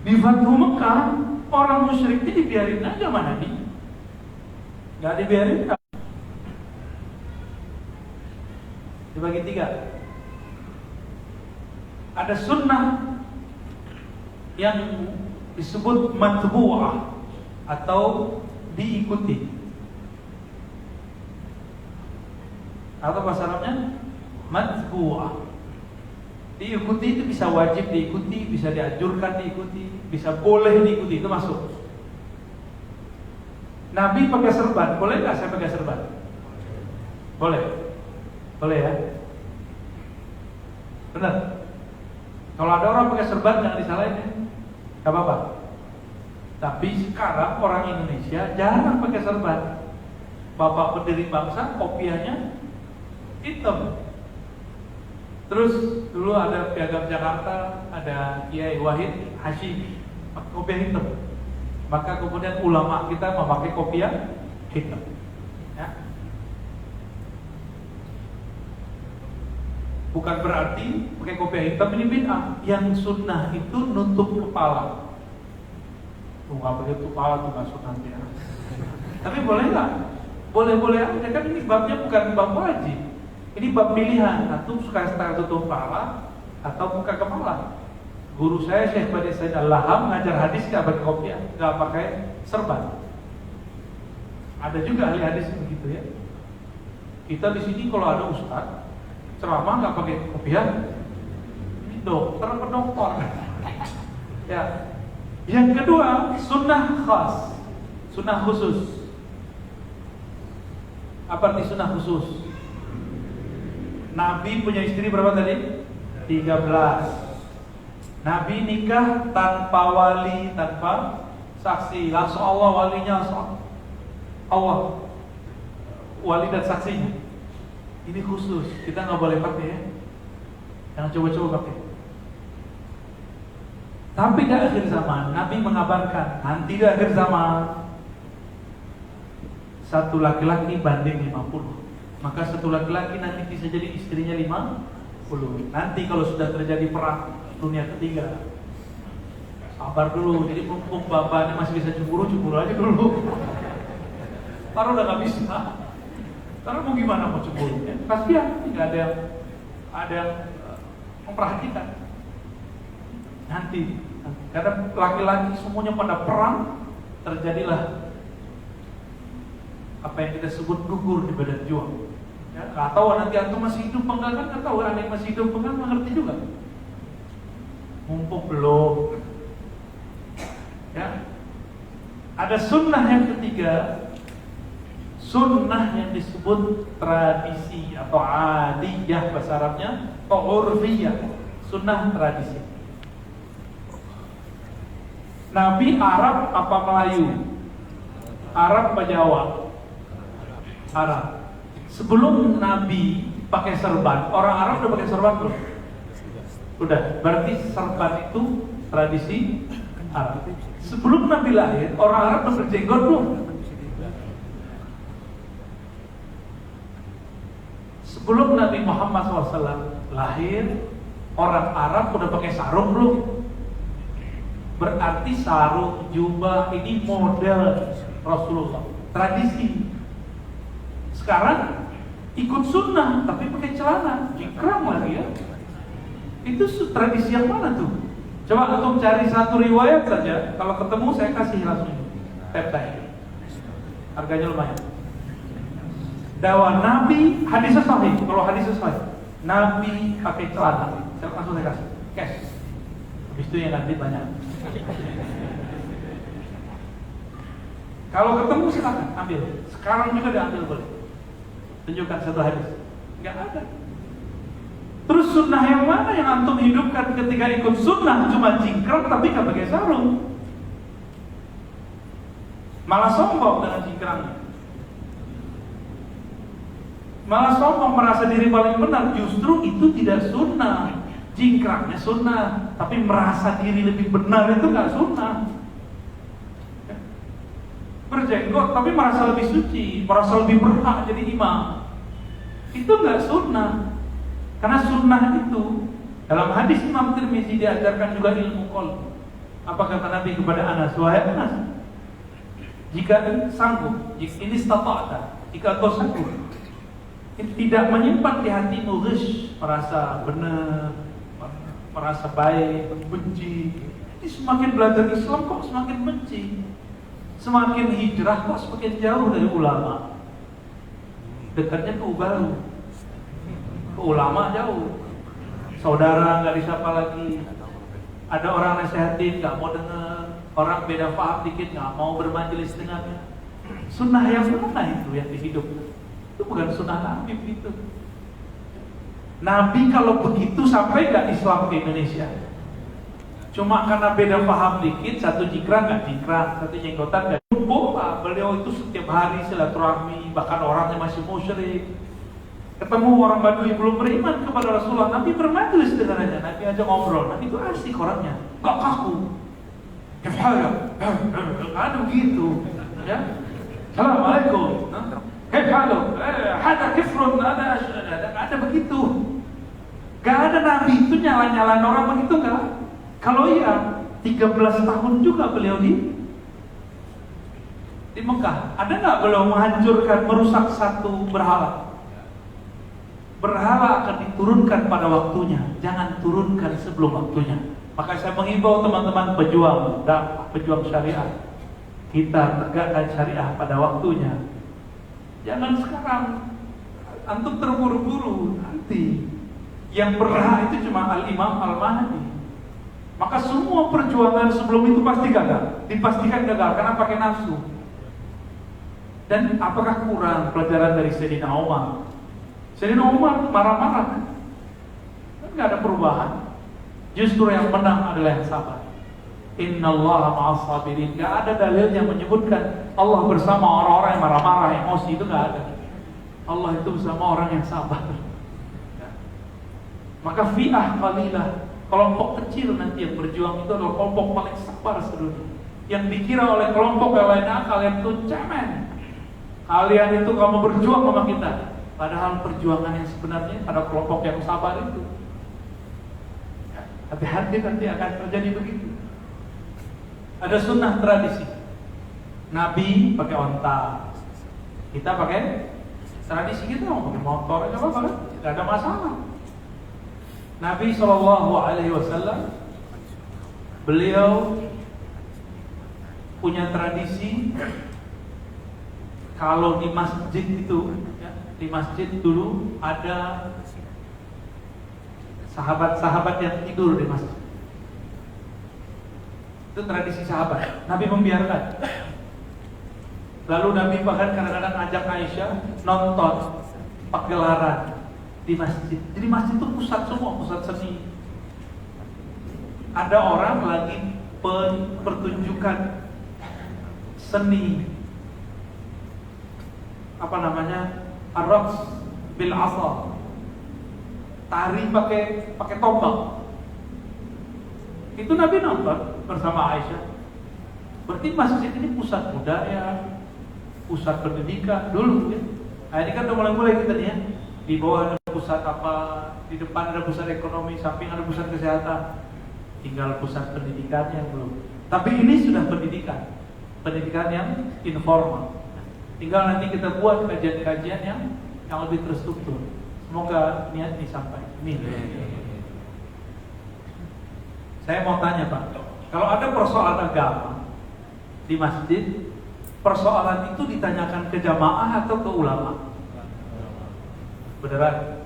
Di Fathu Mekah, orang musyrik itu dibiarin aja sama Nabi. Gak dibiarin. Dibagi 3. Ada sunnah yang disebut matbu'ah atau diikuti, atau bahasa Arabnya matbu'ah. Diikuti itu bisa wajib diikuti, bisa dianjurkan diikuti, bisa boleh diikuti, itu masuk. Nabi pakai serban, boleh nggak saya pakai serban? Boleh, boleh ya. Benar. Kalau ada orang pakai serban jangan disalahin ya, nggak apa-apa. Tapi sekarang orang Indonesia jarang pakai serban. Bapak pendiri bangsa kopiahnya hitam. Terus dulu ada Piagam Jakarta, ada Kiai Wahid Hashimi, kopiah hitam. Maka kemudian ulama kita memakai kopiah hitam. Ya. Bukan berarti pakai kopiah hitam ini bid'ah. Yang sunnah itu nutup kepala. Tuh nggak pakai tutup kepala tuh nggak sunnah ya. Tapi boleh nggak? Boleh-boleh aja kan, ini babnya bukan bab wajib. Ini bab pilihan. Antum suka setengah tutup kepala atau buka kepala. Guru saya Syekh Badi Said Al-Laham ngajar hadis nggak pakai kopiah, nggak pakai serban. Ada juga ahli hadis begitu ya. Kita di sini kalau ada ustaz ceramah nggak pakai kopiah, ini dokter apa dokter? Ya. Yang kedua, sunnah khas, sunnah khusus. Apa arti sunnah khusus? Nabi punya istri berapa tadi? 13. Nabi nikah tanpa wali, tanpa saksi, langsung Allah walinya, Allah wali dan saksinya. Ini khusus, kita nggak boleh pakai ya. Jangan coba-coba pakai. Tapi di akhir zaman, Nabi mengabarkan nanti di akhir zaman satu laki-laki banding 50. Maka satu laki-laki nanti bisa jadi istrinya 50. Nanti kalau sudah terjadi perang dunia ketiga, sabar dulu. Jadi mumpung bapaknya masih bisa cemburu aja dulu. Karena udah nggak bisa. Karena mau gimana mau cemburu? Ya, kasihan, nggak ada yang memperhatikan. Nanti karena laki-laki semuanya pada perang, terjadilah apa yang kita sebut gugur di badan juang. Ya, nggak tahu nanti antum masih hidup enggak kan? Nggak tahu, ada yang masih hidup enggak ngerti juga. Mumpung belum. Ya, ada sunnah yang ketiga, sunnah yang disebut tradisi atau adiyah bahasa Arabnya, atau urfiyah, sunnah tradisi. Nabi Arab apa Melayu? Arab apa Jawa? Arab. Sebelum Nabi pakai serban, orang Arab udah pakai serban belum? Udah. Berarti serban itu tradisi Arab. Sebelum Nabi lahir, orang Arab udah berjenggot belum? Sebelum Nabi Muhammad SAW lahir, orang Arab udah pakai sarung belum? Berarti sarung, jubah ini model Rasulullah, tradisi. Sekarang ikut sunnah tapi pakai celana, ikram lagi ya. Itu tradisi yang mana tuh? Coba antum cari satu riwayat saja, kalau ketemu saya kasih langsung tap-tap. Harganya lumayan. Dakwah Nabi, hadisnya sahih. Kalau hadisnya sahih, Nabi pakai celana. Saya langsung saya kasih cash. Habis itu yang ganti banyak. Kalau ketemu silakan ambil. Sekarang juga diambil boleh. Tunjukkan satu hadis. Enggak ada. Terus sunnah yang mana yang antum hidupkan ketika ikut sunnah cuma cingkrang tapi gak pakai sarung? Malah sombong dengan cingkrangnya. Malah sombong merasa diri paling benar. Justru itu tidak sunnah. Cingkrangnya sunnah, tapi merasa diri lebih benar itu gak sunnah. Berjenggot tapi merasa lebih suci, merasa lebih berhak jadi imam. Itu gak sunnah. Karena sunnah itu dalam hadis Imam Tirmizi diajarkan juga ilmu qalb. Apa kata Nabi kepada Anas? Wahai Anas, jika sanggup, ini stata'ata, jika kau sanggup tidak menyimpan di hatimu ghish, merasa benar, merasa baik, benci. Ini semakin belajar Islam kok semakin benci, semakin hijrah kok semakin jauh dari ulama. Dekatnya ke baru. Ke ulama jauh, saudara nggak disapa lagi, ada orang nasihatin nggak mau dengar, orang beda paham dikit nggak mau bermajelis dengannya. Sunnah yang mana itu yang dihidup? Itu bukan sunnah Nabi begitu. Nabi kalau begitu sampai nggak Islam ke Indonesia? Cuma karena beda paham dikit, satu jikran nggak jikran, satu jenggotan nggak jumbo. Beliau itu setiap hari silaturahmi, bahkan orangnya masih musyrik. Ketemu orang Badui belum beriman kepada Rasulullah, Nabi bermajelis dengannya, Nabi aja ngobrol, Nabi itu asik orangnya, gak kaku. Kefala, ada begitu, ya. Assalamualaikum. Kefala, ada kefrun, ada begitu. Gak ada Nabi itu nyala-nyalain orang begitu gak. Kalau iya, 13 tahun juga beliau di Mekah. Ada nggak beliau menghancurkan, merusak satu berhala? Berhala akan diturunkan pada waktunya, jangan turunkan sebelum waktunya. Maka saya mengimbau teman-teman pejuang dakwah, pejuang syariah, kita tegakkan syariah pada waktunya. Jangan sekarang, antum terburu-buru nanti. Yang berhak itu cuma Al-Imam Al-Mahdi. Maka semua perjuangan sebelum itu pasti gagal, dipastikan gagal karena pakai nafsu. Dan apakah kurang pelajaran dari Sayyidina Umar? Sayyidina Umar marah-marah kan gak ada perubahan. Justru yang menang adalah yang sabar. Innallaha ma'as sabirin. Gak ada dalil yang menyebutkan Allah bersama orang-orang yang marah-marah, emosi, itu gak ada. Allah itu bersama orang yang sabar. Maka fi'ah qalilah, kelompok kecil nanti yang berjuang itu adalah kelompok paling sabar sedunia. Yang dikira oleh kelompok yang lainnya kalian itu cemen, kalian itu kamu berjuang sama kita. Padahal perjuangan yang sebenarnya pada kelompok yang sabar itu. Hati-hati nanti akan terjadi begitu. Ada sunnah tradisi. Nabi pakai onta, kita pakai tradisi kita mau pakai motor aja apa kan? Tidak ada masalah. Nabi SAW beliau punya tradisi kalau di masjid itu. Di masjid dulu ada sahabat-sahabat yang tidur di masjid. Itu tradisi sahabat. Nabi membiarkan. Lalu Nabi bahkan kadang-kadang ajak Aisyah nonton pagelaran di masjid. Jadi masjid itu pusat semua, pusat seni. Ada orang lagi pertunjukan seni, apa namanya, ar-raqs bil asa, tari pakai tombak. Itu Nabi nonton bersama Aisyah. Berarti masjid ini pusat budaya, pusat pendidikan dulu ya. Nah ini kan udah mulai kita nih ya. Di bawah ada pusat apa, di depan ada pusat ekonomi, samping ada pusat kesehatan. Tinggal pusat pendidikannya belum. Tapi ini sudah pendidikan yang informal. Tinggal nanti kita buat kajian-kajian yang lebih terstruktur. Semoga niat disampaikan. Amin. Saya mau tanya Pak, kalau ada persoalan agama di masjid, persoalan itu ditanyakan ke jamaah atau ke ulama? Beneran?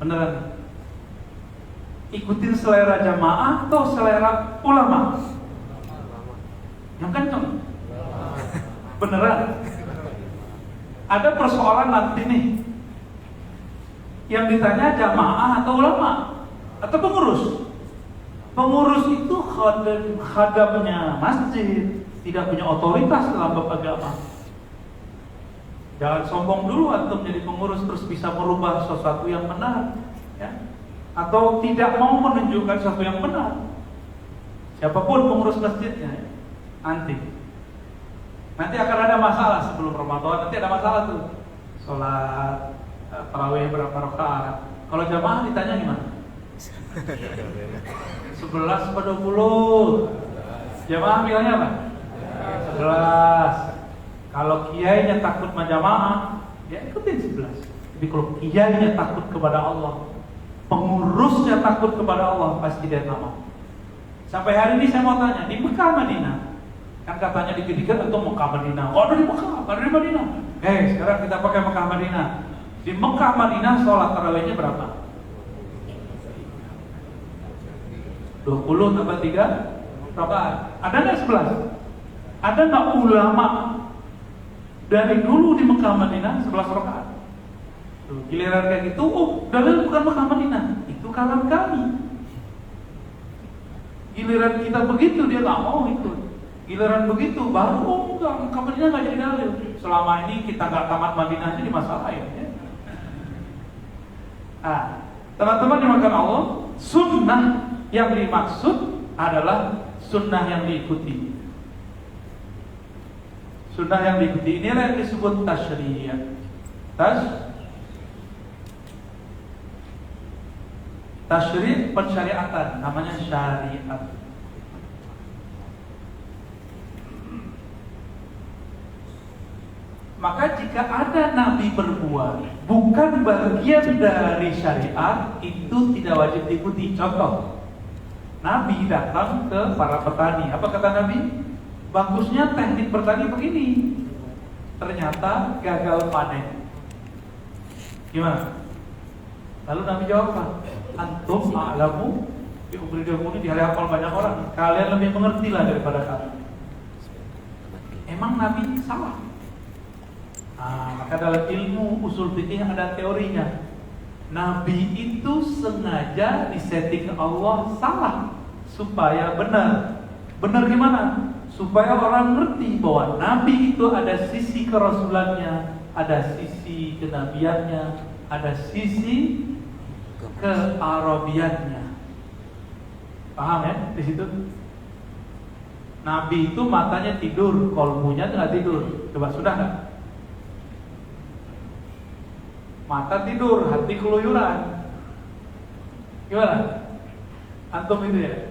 Beneran? Ikutin selera jamaah atau selera ulama? Yang kenceng? Beneran? Ada persoalan nanti nih, yang ditanya jamaah atau ulama? Atau pengurus? Pengurus itu khadamnya masjid, tidak punya otoritas dalam bab agama. Jangan sombong dulu antum jadi pengurus terus bisa merubah sesuatu yang benar, ya? Atau tidak mau menunjukkan sesuatu yang benar. Siapapun pengurus masjidnya, nanti akan ada masalah sebelum Ramadan. Nanti ada masalah tuh. Sholat tarawih berapa rakaat? Kalau jamaah ditanya gimana? 11 per 20. Jamaah bilangnya apa? 11. Kalau kiainya takut sama jamaah, ya ikutin 11. Tapi kalau kiainya takut kepada Allah, pengurusnya takut kepada Allah, pasti dia nggak mau. Sampai hari ini saya mau tanya, di Mekah Madinah, kan katanya dikit-dikit untuk Mekah Madinah. Oh, ada di Mekah, ada di Madinah. Sekarang kita pakai Mekah Madinah. Di Mekah Madinah sholat tarawihnya berapa? 20 tambah 3 rakaat. Ada nggak 11? Ada nggak ulama dari dulu di Mekah Madinah 11 rakaat? Giliran kayak gitu, dalil bukan Mekah Madinah, itu kalam kami. Giliran kita begitu dia nggak mau ikut. Giliran begitu baru enggak, Mekah Madinah nggak jadi dalil. Selama ini kita nggak tamat Madinah jadi masalah ya. Teman-teman dimakan Allah, sunnah yang dimaksud adalah sunnah yang diikuti. Sunnah yang diikuti inilah yang disebut tasyri'. Tasyri' pensyariatan, namanya syariat. Maka jika ada nabi berbuat bukan bagian dari syariat, itu tidak wajib diikuti. Contoh, Nabi datang ke para petani. Apa kata Nabi? Bagusnya teknik bertani begini. Ternyata gagal panen. Gimana? Lalu Nabi jawab apa? Antum a'lamu bi umri dahulu, dihafal banyak orang. Kalian lebih mengerti lah daripada kami. Emang Nabi salah? Maka dalam ilmu usul fikih ada teorinya. Nabi itu sengaja disetting Allah salah supaya benar. Benar gimana? Supaya orang ngerti bahwa Nabi itu ada sisi kerasulannya, ada sisi kenabiannya, ada sisi kearabiannya. Paham ya di situ? Nabi itu matanya tidur, kolbunya nggak tidur. Coba sudah nggak? Mata tidur, hati keluyuran. Gimana? Antum itu ya?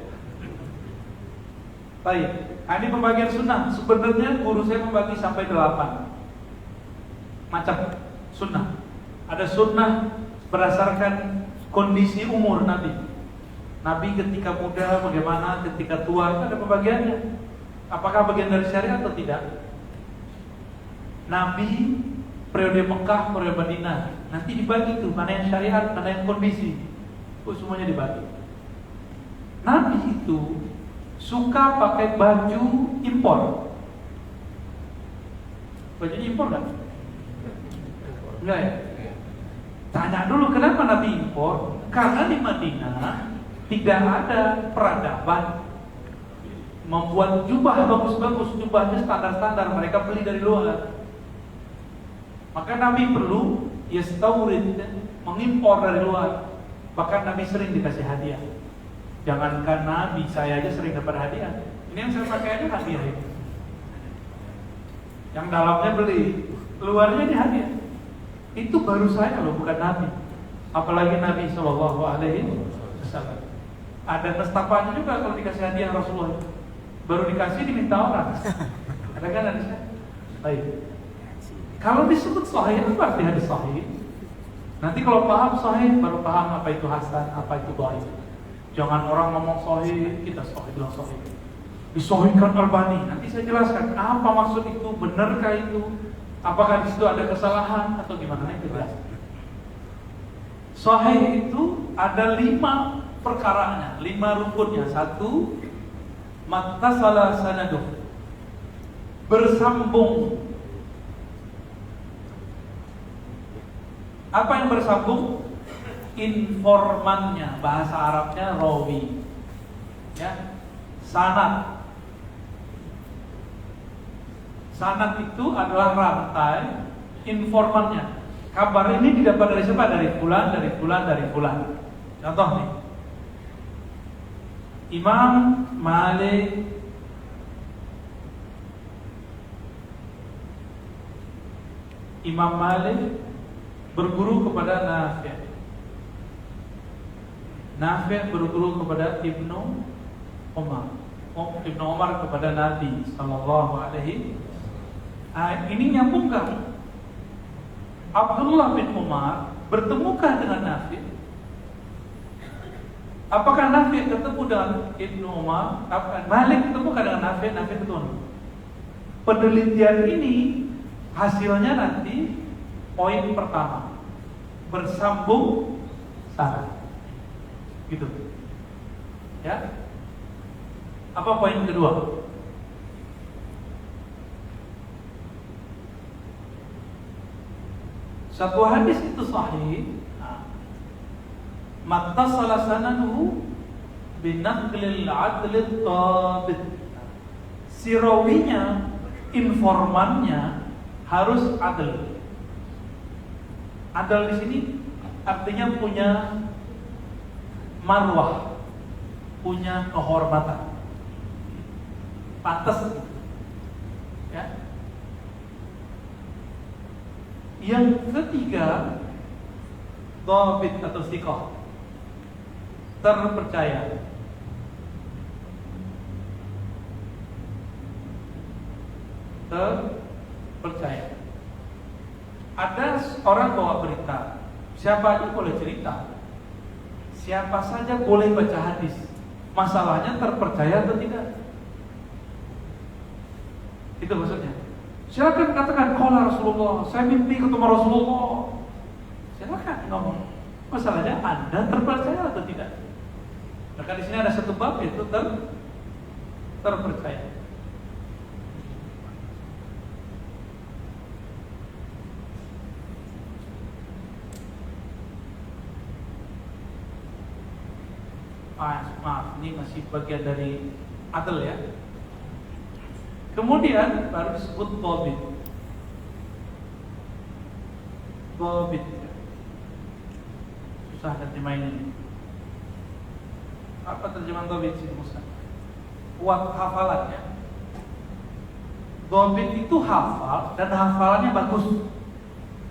Baik, ini pembagian sunnah. Sebenarnya guru saya membagi sampai 8 macam sunnah. Ada sunnah berdasarkan kondisi umur Nabi. Nabi ketika muda bagaimana, ketika tua, itu ada pembagiannya. Apakah bagian dari syariat atau tidak? Nabi periode Mekah, periode Madinah, nanti dibagi tuh, mana yang syariat, mana yang kondisi. Semuanya dibagi. Nabi itu suka pakai baju impor. Baju impor kan? Enggak ya? Tanya dulu kenapa Nabi impor? Karena di Madinah tidak ada peradaban membuat jubah bagus-bagus, jubahnya standar-standar, mereka beli dari luar. Maka Nabi perlu yastaurid, mengimpor dari luar. Bahkan Nabi sering dikasih hadiah. Jangankan Nabi, saya aja sering dapat hadiah. Ini yang saya pakai aja hadiah itu. Yang dalamnya beli, luarnya ini hadiah. Itu baru saya loh, bukan Nabi. Apalagi Nabi Shallallahu Alaihi Wasallam. Ada nestapanya juga kalau dikasih hadiah Rasulullah. Baru dikasih diminta orang. Ada kan ada saya? Baik. Kalau disebut sahih, apa arti hadis sahih? Nanti kalau paham sahih, baru paham apa itu hasan, apa itu dhaif. Jangan orang ngomong sahih, kita sahih bilang sahih. Disahihkan Albani. Nanti saya jelaskan apa maksud itu, benarkah itu, apakah di situ ada kesalahan atau gimana, nanti jelas. Sahih itu ada 5 perkaranya, 5 rukunnya. 1, mattasala sanaduh, bersambung. Apa yang bersambung? Informannya, bahasa Arabnya rawi, ya. Sanad. Sanad itu adalah rantai informannya. Kabar ini didapat dari siapa? Dari fulan, dari fulan, dari fulan. Contoh nih, Imam Malik berguru kepada Nafi'. Nafi' berguru kepada Ibnu Umar. Ibnu Umar kepada Nabi sallallahu alaihi. Ini nyambungkan. Abdullah bin Umar bertemukah dengan Nafi'? Apakah Nafi' ketemu dengan Ibnu Umar? Malik ketemukah dengan Nafi'? Nafi' ketemu. Penelitian ini hasilnya nanti poin pertama, bersambung sanad. Gitu. Ya. Apa poin kedua? Satu hadis itu sahih, mattasala sanaduhu binaqlil adlil tabit. Si rawinya, informannya harus adil. Adil di sini artinya punya marwah, punya kehormatan, pantas, ya. Yang ketiga, dhabit atau thiqah, terpercaya. Terpercaya. Ada orang bawa berita, siapa aja boleh cerita, siapa saja boleh baca hadis. Masalahnya terpercaya atau tidak? Itu maksudnya. Silakan katakan qala Rasulullah, saya mimpi ketemu Rasulullah. Silakan ngomong. Masalahnya Anda terpercaya atau tidak? Maka di sini ada satu bab, yaitu terpercaya. Maaf, ini masih bagian dari adil ya. Kemudian baru disebut dhabit. Dhabit. Susah terjemahin ini. Apa terjemahan dhabit sih, Ustaz? Kuat hafalannya. Dhabit itu hafal dan hafalannya bagus.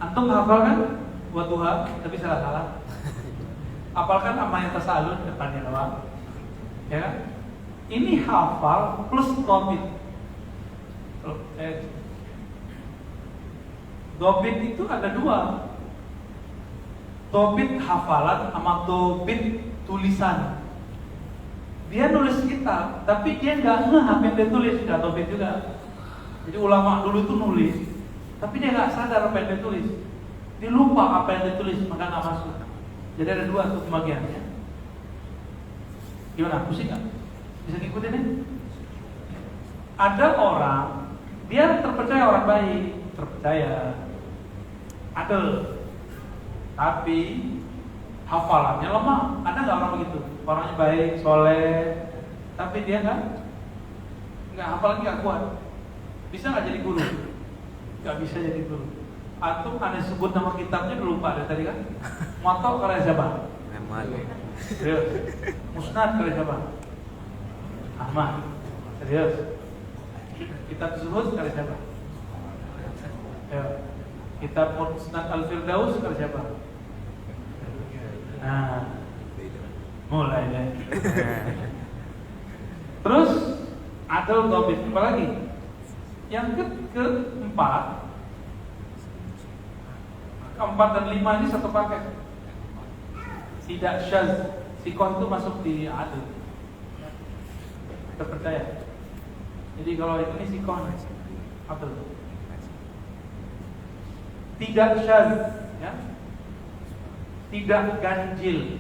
Antum hafal kan? Wadduha, tapi salah. Apalkan amma yatasalun depannya doang. Ya kan? Ini hafal plus dhabit. Dhabit itu ada 2. Dhabit hafalan sama dhabit tulisan. Dia nulis kitab, tapi dia nggak ngeh apa yang dia tulis, nggak dhabit juga. Jadi ulama dulu itu nulis, tapi dia nggak sadar apa yang dia tulis. Dia lupa apa yang dia tulis, maka nggak masuk. Jadi ada 2 tuh pembagiannya. Gimana? Pusing nggak? Bisa ngikutin ya? Ada orang, dia terpercaya orang baik, terpercaya, adil, tapi hafalannya lemah. Ada nggak orang begitu? Orangnya baik, soleh, tapi dia nggak hafalannya nggak kuat. Bisa nggak jadi guru? Nggak bisa jadi guru. Antum aneh sebut nama kitabnya dulu lupa dari tadi kan? Moto karya siapa? Ahmad. Serius. Musnad karya siapa? Ahmad. Serius. Kitab Zuhud karya siapa? Ya. Kitab Musnad Al-Firdaus karya siapa? Nah, mulai deh. Terus adil dhabit, apa lagi? Yang keempat dan 5 ini satu paket. Tidak syaz. Sikoh itu masuk di adil, terpercaya. Jadi kalau ini sikoh adil, tidak syadz, ya, tidak ganjil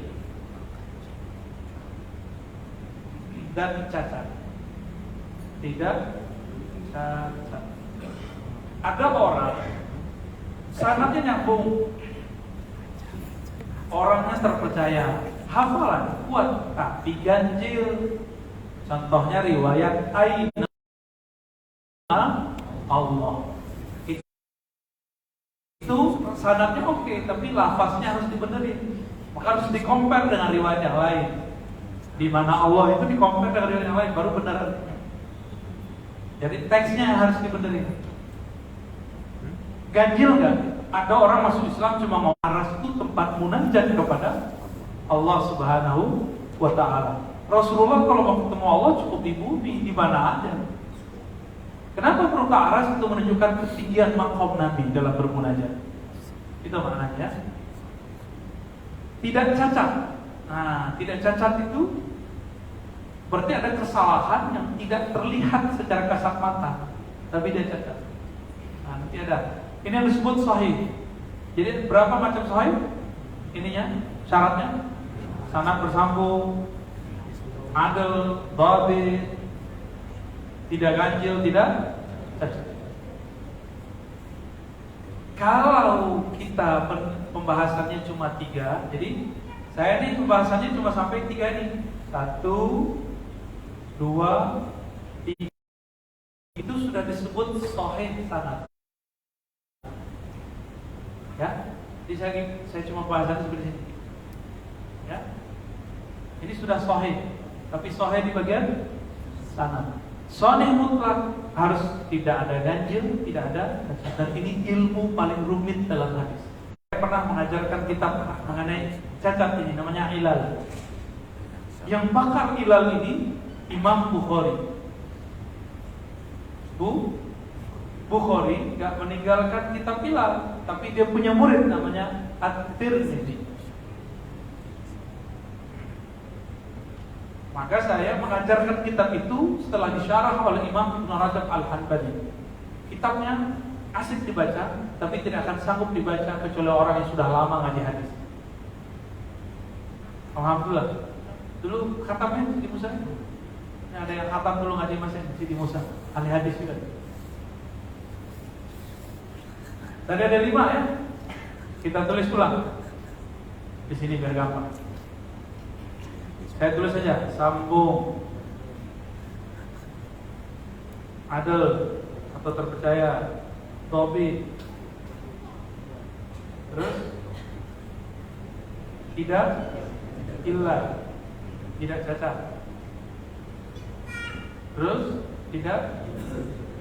dan cacat, tidak cacat. Ada orang sanadnya nyambung, orangnya terpercaya, hafalan kuat, tapi ganjil. Contohnya riwayat Aina Allah. Itu sanadnya oke, tapi lafaznya harus dibenerin. Maka harus dikompar dengan riwayat yang lain. Di mana Allah itu dikompar dengan riwayat yang lain baru benar. Jadi teksnya yang harus dibenerin. Ganjil nggak? Ada orang masuk Islam cuma ngomong aras itu tempat munajat kepada Allah Subhanahu wa Ta'ala. Rasulullah kalau mau ketemu Allah cukup di bumi, di mana aja. Kenapa perlu ke aras? Itu menunjukkan ketinggian maqam Nabi dalam bermunajat. Itu maknanya. Tidak cacat. Nah, tidak cacat itu berarti ada kesalahan yang tidak terlihat secara kasat mata, tapi dia cacat. Nah, nanti ada. Ini yang disebut sahih. Jadi berapa macam sahih? Ininya, syaratnya sanad bersambung, adil, dhabit, tidak ganjil, tidak cacat. Kalau kita pembahasannya cuma 3, jadi saya ini pembahasannya cuma sampai 3 ini. 1, 2, 3. Itu sudah disebut sahih sanad. Ya, jadi saya cuma bahasan seperti ini. Ya, ini sudah sahih, tapi sahih di bagian sanad. Sahih mutlak harus tidak ada ganjil, tidak ada cacat. Dan ini ilmu paling rumit dalam hadis. Saya pernah mengajarkan kitab mengenai cacat ini, namanya ilal. Yang pakar ilal ini Imam Bukhari. Bukhari gak meninggalkan kitab ilal, tapi dia punya murid namanya At-Tirmidzi. Maka saya mengajarkan kitab itu setelah disyarah oleh Imam Ibn Rajab Al-Hanbali. Kitabnya asik dibaca, tapi tidak akan sanggup dibaca kecuali orang yang sudah lama ngaji hadis. Alhamdulillah. Dulu khatamnya di Musa. Ini ada yang khatam dulu ngaji masih di Musa, ahli hadis juga. Tadi ada 5 ya. Kita tulis ulang di sini biar gampang. Saya tulis saja, sambung, adil atau terpercaya, dhabit, terus tidak illah, tidak cacat, terus tidak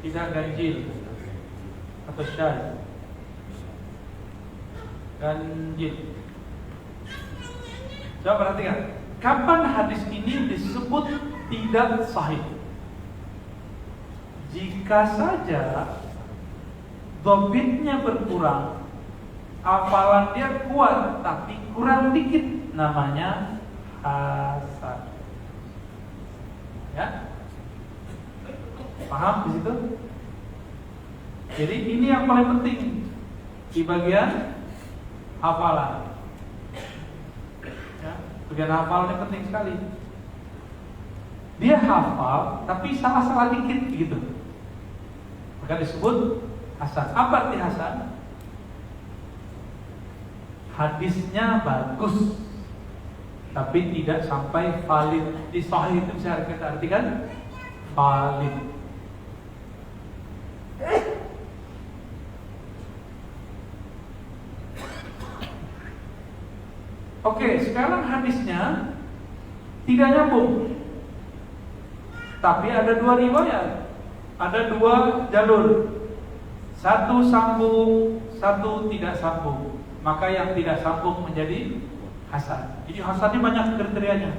ganjil atau syadz. Ganjil. Coba perhatikan, kapan hadis ini disebut tidak sahih? Jika saja dhabitnya berkurang, hafalan dia kuat tapi kurang dikit, namanya hasan. Ya, paham di situ? Jadi ini yang paling penting di bagian hafalan. Ya, bagian hafalannya penting sekali. Dia hafal tapi salah-salah dikit gitu, maka disebut hasan. Apa arti hasan? Hadisnya bagus tapi tidak sampai valid. Di sahih itu bisa kita artikan valid. Oke, sekarang hadisnya tidak nyambung, tapi ada 2 riwayat, ada 2 jalur, satu sambung, satu tidak sambung. Maka yang tidak sambung menjadi hasan. Jadi hasan ini banyak kriterianya.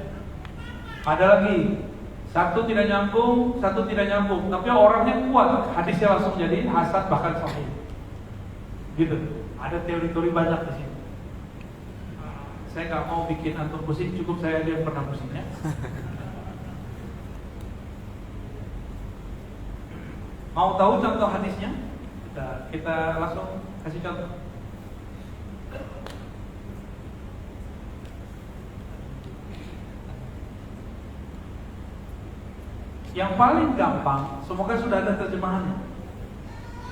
Ada lagi, satu tidak nyambung, satu tidak nyambung, tapi orangnya kuat, hadisnya langsung jadi hasan bahkan sahih. Gitu. Ada teori-teori banyak di sini. Saya nggak mau bikin antum pusing, cukup saya aja yang pernah pusingnya. Mau tahu contoh hadisnya? Kita langsung kasih contoh. Yang paling gampang, semoga sudah ada terjemahannya.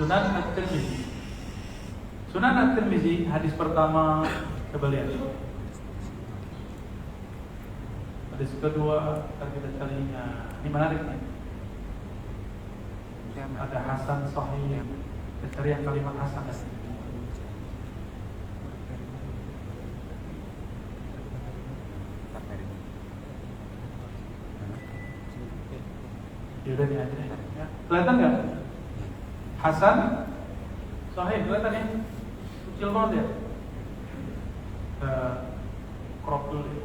Sunan At-Tirmizi. Sunan At-Tirmizi hadis pertama, coba lihat. Hadis kedua, kita carinya. Ini menarik nih. Ada Hasan Sahih. Kita cari yang kalimat Hasan. Yaudah ini aja deh. Ya. Kelihatan nggak? Hasan Sahih, kelihatan ya? Kecil banget ya? Crop dulu ya.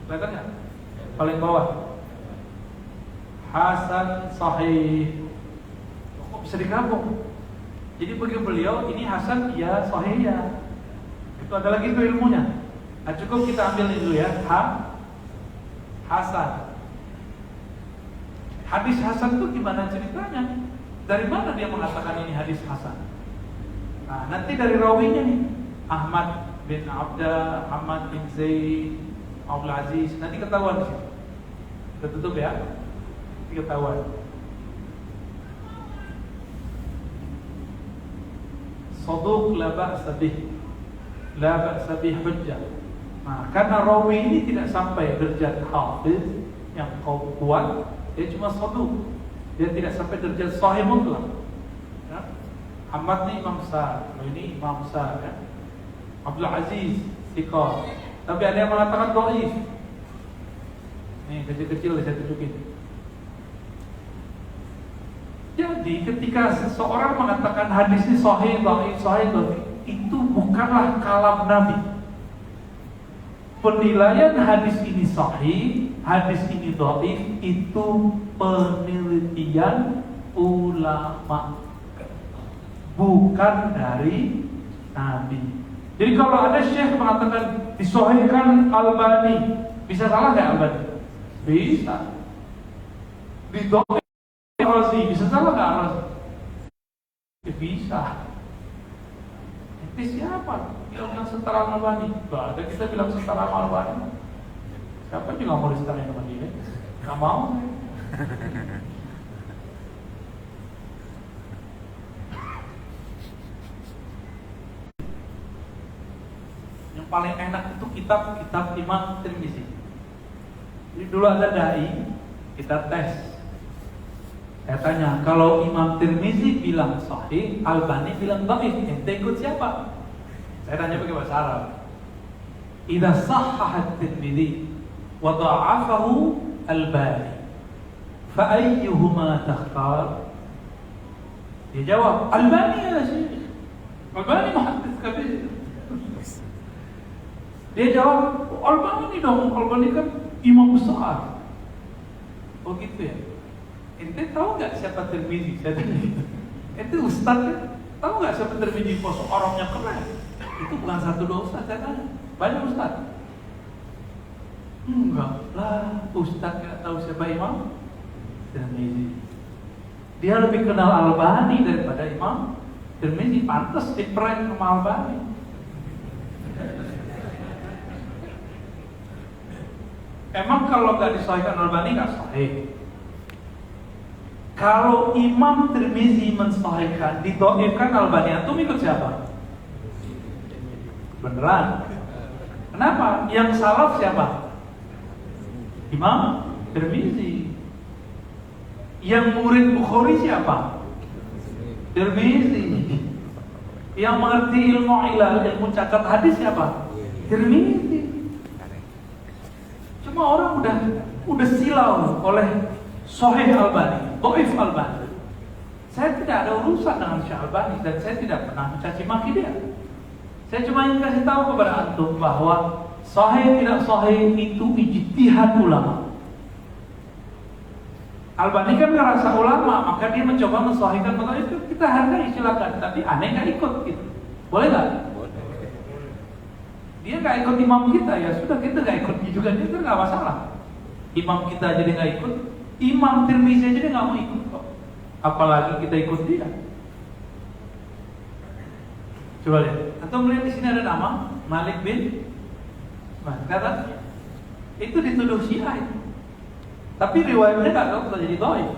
Kelihatan nggak? Paling bawah. Hasan Sahih. Kok bisa digabung? Jadi bagi beliau ini Hasan ya Sahih ya. Itu ada lagi itu ilmunya. Nah, cukup kita ambil ini dulu ya. Hasan. Hadis Hasan itu gimana ceritanya? Dari mana dia mengatakan ini hadis Hasan? Nah, nanti dari rawinya nih. Ahmad bin Abda, Ahmad bin Zaid, Abdul Aziz. Nanti ketahuan sih. Kita tutup ya. Nanti ketahuan. Saduq la ba'sa bih. La ba'sa bih hujjah. Nah, karena rawi ini tidak sampai derajat hafiz yang kuat, dia cuma saduq. Dia tidak sampai derajat sahih mutlak. Ya. Ahmad ini imam besar, ini imam besar ya. Abdul Aziz thiqah. Tapi ada yang mengatakan dhaif. Nih, kecil-kecil saya tunjukin. Jadi ketika seseorang mengatakan hadis ini sahih, dhaif, sahih, dhaif, itu bukanlah kalam Nabi. Penilaian hadis ini sahih, hadis ini dhaif itu penelitian ulama, bukan dari Nabi. Jadi kalau ada syekh mengatakan disahihkan Albani, bisa salah nggak Albani? Bisa. Didhaifkan Razi, bisa salah nggak Razi? Bisa. Itu siapa? Bilang setara Albani. Gak ada kita bilang setara Albani. Siapa juga mau disetarain sama dia? Gak mau. Yang paling enak itu kitab Imam Tirmizi. Jadi dulu ada dai, kita tes. Saya tanya, kalau Imam Tirmizi bilang sahih, Albani bilang dhaif, ente ikut siapa? Saya tanya pakai bahasa Arab. Idza sahhaha at-Tirmidzi wa dha'afahu Albani, fa ayyuhuma takhtar? Dia jawab, Albani ya Syekh. Albani muhaddits kabir. Dia jawab, Albani dong, Albani kan imam besar. Oh gitu ya. Ente tahu nggak siapa Tirmidzi? Saya tanya. Ente ustaz kan? Tahu nggak siapa Tirmidzi? Bos orangnya keren. Itu bukan satu dua ustaz, saya tanya. Banyak ustaz? Enggak lah, ustaz nggak tahu siapa Imam Tirmidzi. Dia lebih kenal Albani daripada Imam Tirmidzi. Pantas diprank sama Albani. Emang kalau nggak disahihkan Albani nggak sahih? Kalau Imam Tirmizi mensahihkan, didhaifkan Albani, antum ikut siapa? Beneran? Kenapa? Yang salaf siapa? Imam Tirmizi. Yang murid Bukhari siapa? Tirmizi. Yang mengerti ilmu ilal, ilmu catat hadis siapa? Tirmizi. Cuma orang udah silau oleh Sahih Albani, dhaif Albani. Saya tidak ada urusan dengan Syekh Albani dan saya tidak pernah mencaci maki dia. Saya cuma ingin kasih tahu kepada antum bahwa sahih tidak sahih itu ijtihad ulama. Albani kan ngerasa ulama, maka dia mencoba mensahihkan maka itu kita hargai, silakan. Tapi aneh nggak ikut gitu, boleh nggak? Dia nggak ikut imam kita, ya sudah kita nggak ikut juga, itu nggak masalah. Imam kita jadi nggak ikut, Imam Tirmizi aja dia nggak mau ikut kok, apalagi kita ikut dia. Coba lihat, atau melihat di sini ada nama Malik bin kata itu dituduh Syiah itu. Tapi riwayatnya nggak tahu kalau jadi dhaif.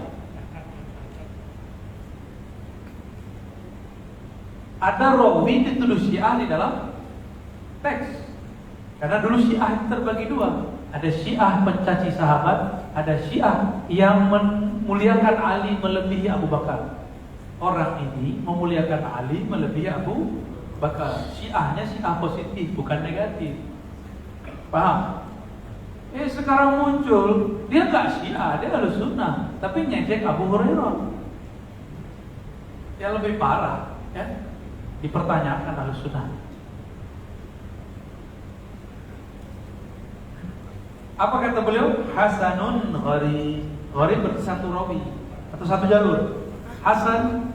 Ada rawi dituduh Syiah di dalam teks. Karena dulu Syiah itu terbagi dua. Ada Syiah pencaci sahabat, ada Syiah yang memuliakan Ali melebihi Abu Bakar. Orang ini memuliakan Ali melebihi Abu Bakar. Syiahnya Syiah positif, bukan negatif. Paham? Sekarang muncul, dia nggak Syiah, dia Ahlussunnah, tapi ngejek Abu Hurairah. Yang lebih parah, ya, dipertanyakan Ahlussunnah. Apa kata beliau? Hasanun gharib. Gharib berarti satu rawi atau satu jalur. Hasan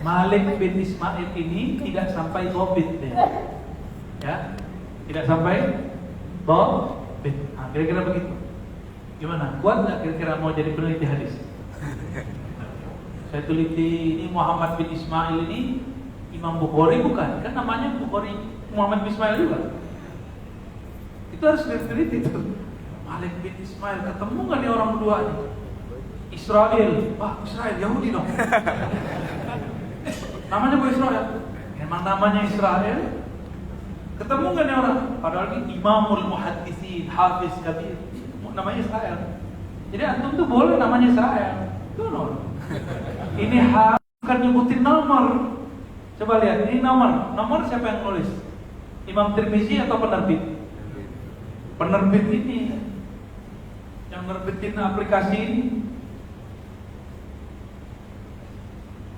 Malik bin Ismail ini tidak sampai dhabit dia. Ya, tidak sampai dhabit. Nah, kira-kira begitu. Gimana? Kuat nggak kira-kira mau jadi peneliti hadis? Saya teliti ini Muhammad bin Ismail ini Imam Bukhari bukan? Kan namanya Bukhari Muhammad bin Ismail juga. Itu harus diteliti tuh. Malik bin Ismail, ketemu nggak nih orang berdua nih? Israel, wah Israel Yahudi dong. Namanya bukan Israel, emang namanya Israel. Ketemu nggak nih orang? Padahal ini Imamul Muhadditsin, Hafiz Kabir, namanya Israel. Jadi antum tuh boleh namanya Israel, tuh loh. Ini bukan nyebutin nomor. Coba lihat, ini nomor siapa yang nulis? Imam Tirmizi atau penerbit? Penerbit ini yang nerbitin aplikasi ini.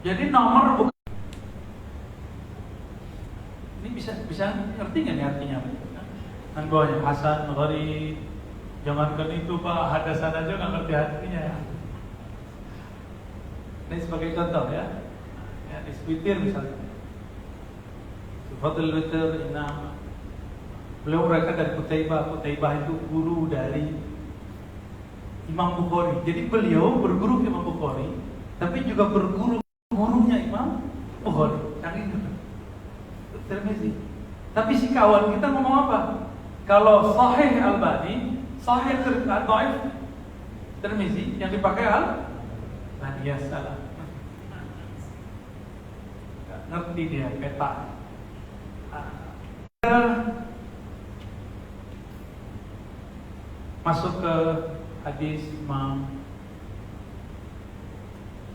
Jadi nomor bukan. Ini bisa ngerti nggak nih artinya? Kan bawahnya Hasan, Gharib. Jangankan itu Pak, hadasan aja nggak ngerti artinya. Ini sebagai contoh ya. Ya, di Twitter misalnya. Fadl Twitter inam. Beliau berangkat dari Qutaibah itu guru dari Imam Bukhari. Jadi beliau berguru ke Imam Bukhari, tapi juga berguru gurunya Imam Bukhari. Yang itu Tirmizi. Tapi si kawan kita ngomong apa? Kalau Sahih Albani, Sahih Dhaif Tirmizi, yang dipakai Al-Albani ya salah. Gak ngerti dia peta. Masuk ke hadis Imam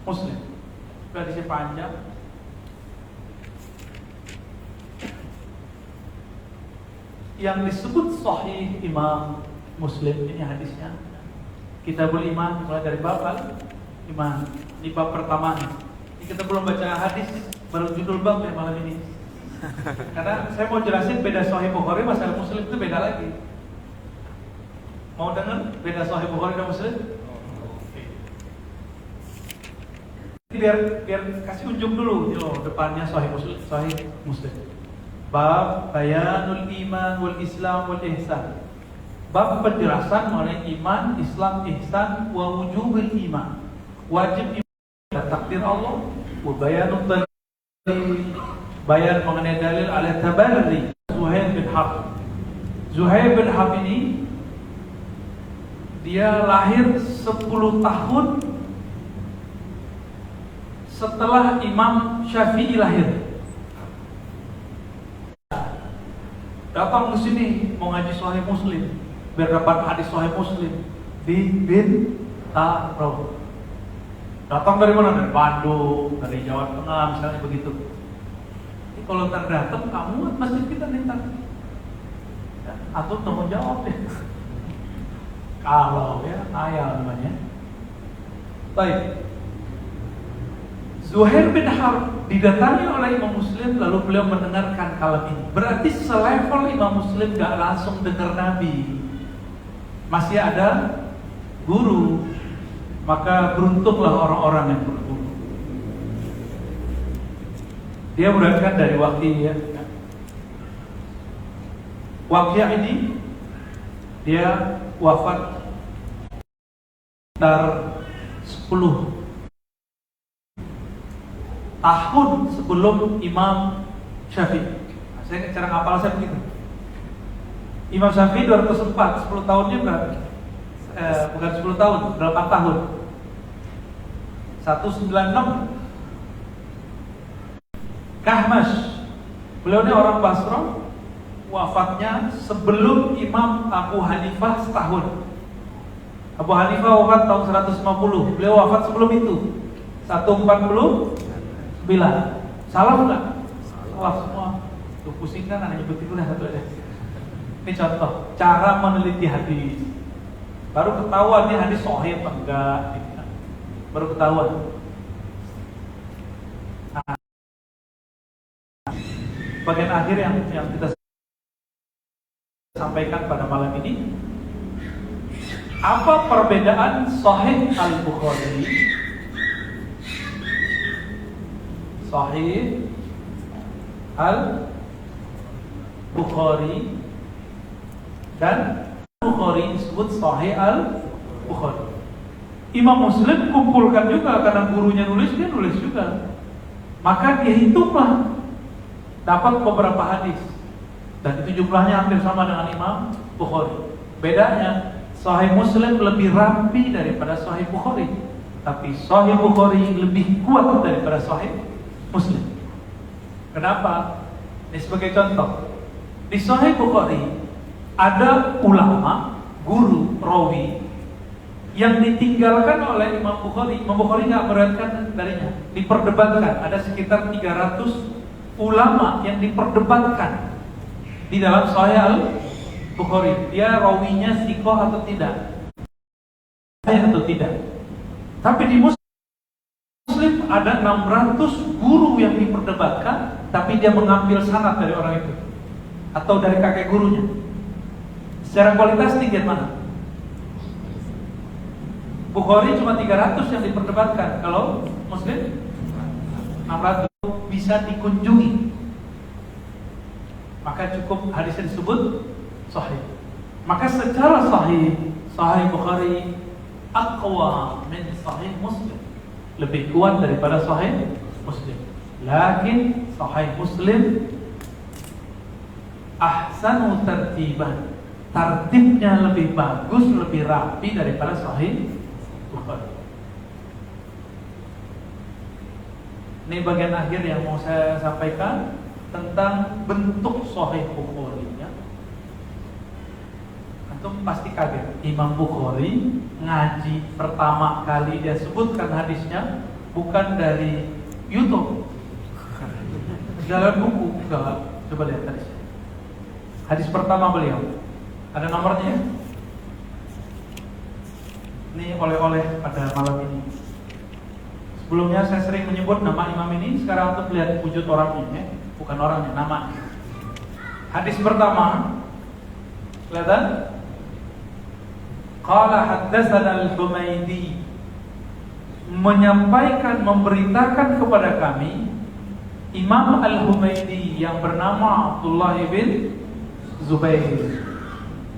Muslim. Hadisnya panjang. Yang disebut Sahih Imam Muslim ini hadisnya Kitabul Iman, mulai dari bab Iman. Ini bab pertama. Ini kita belum baca hadis, baru judul bab ya malam ini. Karena saya mau jelasin beda Sahih Bukhari masalah Muslim itu beda lagi. Mau dengar beda Sahih Bukhari dan Muslim? Biar kasih ujung dulu, depannya Sahih Muslim. Bab bayanul iman wal Islam wal ihsan. Bab penjelasan mengenai iman, Islam, ihsan, wa wujubil iman. Wajib iman takdir Allah, wa bayanul dalil. Bayan mengenai dalil ala tabarri. Zuhair bin Harb. Zuhair bin Harb ini dia lahir 10 tahun setelah Imam Syafi'i lahir. Datang ke sini mau ngaji Sahih Muslim, biar dapat hadis Sahih Muslim di Bintaro. Datang dari mana? Dari Bandung, dari Jawa Tengah misalnya begitu. Ini kalau terdatang kamu masjid kita minta. Ya, atau tanggung jawab deh. Kalau ya ayah namanya. Baik. Zuhair bin Harb didatangi oleh Imam Muslim, lalu beliau mendengarkan kalam ini. Berarti selevel Imam Muslim gak langsung dengar Nabi, masih ada guru. maka beruntunglah orang-orang yang berguru. Dia meriwayatkan dari Waqi ya. Waqi ini dia wafat sekitar 10 tahun sebelum Imam Syafi'i. Saya cara ngapal saya begitu. Imam Syafi'i 204, 10 tahunnya berapa? Bukan 10 tahun, 8 tahun. 196. Kahmas, beliau ini orang Basra, wafatnya sebelum Imam Abu Hanifah setahun. Abu Hanifah wafat tahun 150, beliau wafat sebelum itu 149. Salah enggak? Salah semua. Tuh pusing kan anak nyebut itu dah satu aja. Ini contoh cara meneliti hadis. Baru ketahuan nih hadis sahih apa enggak. Baru ketahuan. Nah, bagian akhir yang kita sampaikan pada malam ini, apa perbedaan Sahih Al-Bukhari, Sahih Al-Bukhari dan Bukhari disebut Sahih Al-Bukhari. Imam Muslim kumpulkan juga karena gurunya nulis, dia nulis juga. Maka dia hitunglah dapat beberapa hadis dan itu jumlahnya hampir sama dengan Imam Bukhari. Bedanya Sahih Muslim lebih rapi daripada Sahih Bukhari, tapi Sahih Bukhari lebih kuat daripada Sahih Muslim. Kenapa? Ini sebagai contoh. Di Sahih Bukhari ada ulama, guru, rawi yang ditinggalkan oleh Imam Bukhari. Imam Bukhari nggak meriwayatkan darinya, diperdebatkan. Ada sekitar 300 ulama yang diperdebatkan di dalam Sahih Al-Bukhari. Dia rawinya sikoh atau tidak, atau tidak. Tapi di Muslim ada 600 guru yang diperdebatkan, tapi dia mengambil sanad dari orang itu atau dari kakek gurunya. Secara kualitas tinggi mana? Bukhari cuma 300 yang diperdebatkan. Kalau Muslim 600 bisa dikunjungi. Maka cukup hadisnya disebut sahih. Maka secara sahih, Sahih Bukhari aqwa min Sahih Muslim, lebih kuat daripada Sahih Muslim. Lakin Sahih Muslim ahsanu tartiban, tartibnya lebih bagus, lebih rapi daripada Sahih Bukhari. Ini bagian akhir yang mau saya sampaikan tentang bentuk Sahih Bukhari ya. Antum pasti kaget, Imam Bukhari ngaji pertama kali dia sebutkan hadisnya bukan dari YouTube, dalam buku. Enggak, coba lihat hadisnya. Hadis pertama beliau ada nomornya ya? Ini oleh-oleh pada malam ini. Sebelumnya saya sering menyebut nama imam ini, sekarang untuk lihat wujud orangnya ya. Bukan orangnya, nama. Hadis pertama, kelihatan? Qala haddatsana al-Humaydi, menyampaikan, memberitakan kepada kami Imam Al-Humaydi yang bernama Abdullah bin Zubair.